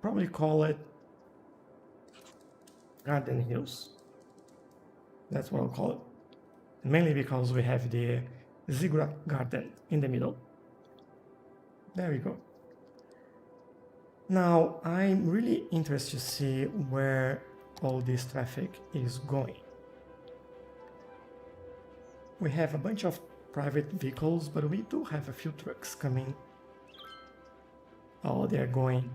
probably call it Garden Hills. That's what I'll call it. Mainly because we have the Ziggurat Garden in the middle. There we go. Now, I'm really interested to see where all this traffic is going. We have a bunch of private vehicles, but we do have a few trucks coming. Oh, they're going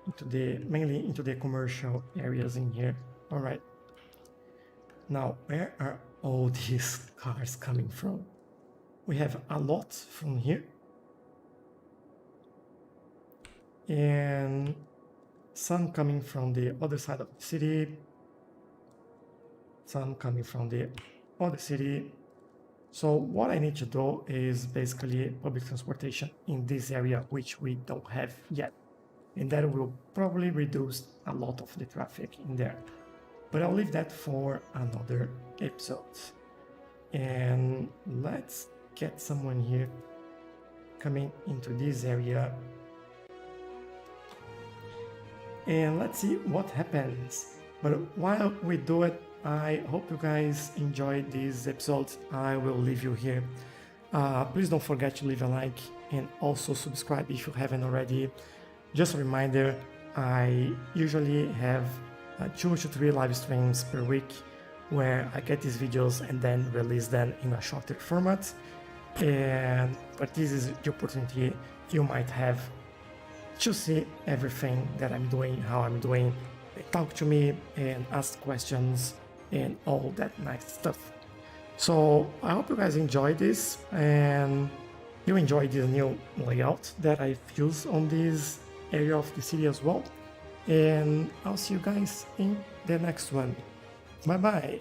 into mainly into the commercial areas in here. All right. Now, where are all these cars coming from? We have a lot from here. And some coming from the other side of the city. Some coming from the other city. So what I need to do is basically public transportation in this area, which we don't have yet. And that will probably reduce a lot of the traffic in there. But I'll leave that for another episode. And let's get someone here coming into this area. And let's see what happens. But while we do it, I hope you guys enjoyed this episode. I will leave you here. Please don't forget to leave a like and also subscribe if you haven't already. Just a reminder, I usually have 2 to 3 live streams per week where I get these videos and then release them in a shorter format. But this is the opportunity you might have to see everything that I'm doing, how I'm doing, talk to me and ask questions and all that nice stuff. So I hope you guys enjoy this and you enjoy this new layout that I've used on this area of the city as well. And I'll see you guys in the next one. Bye bye.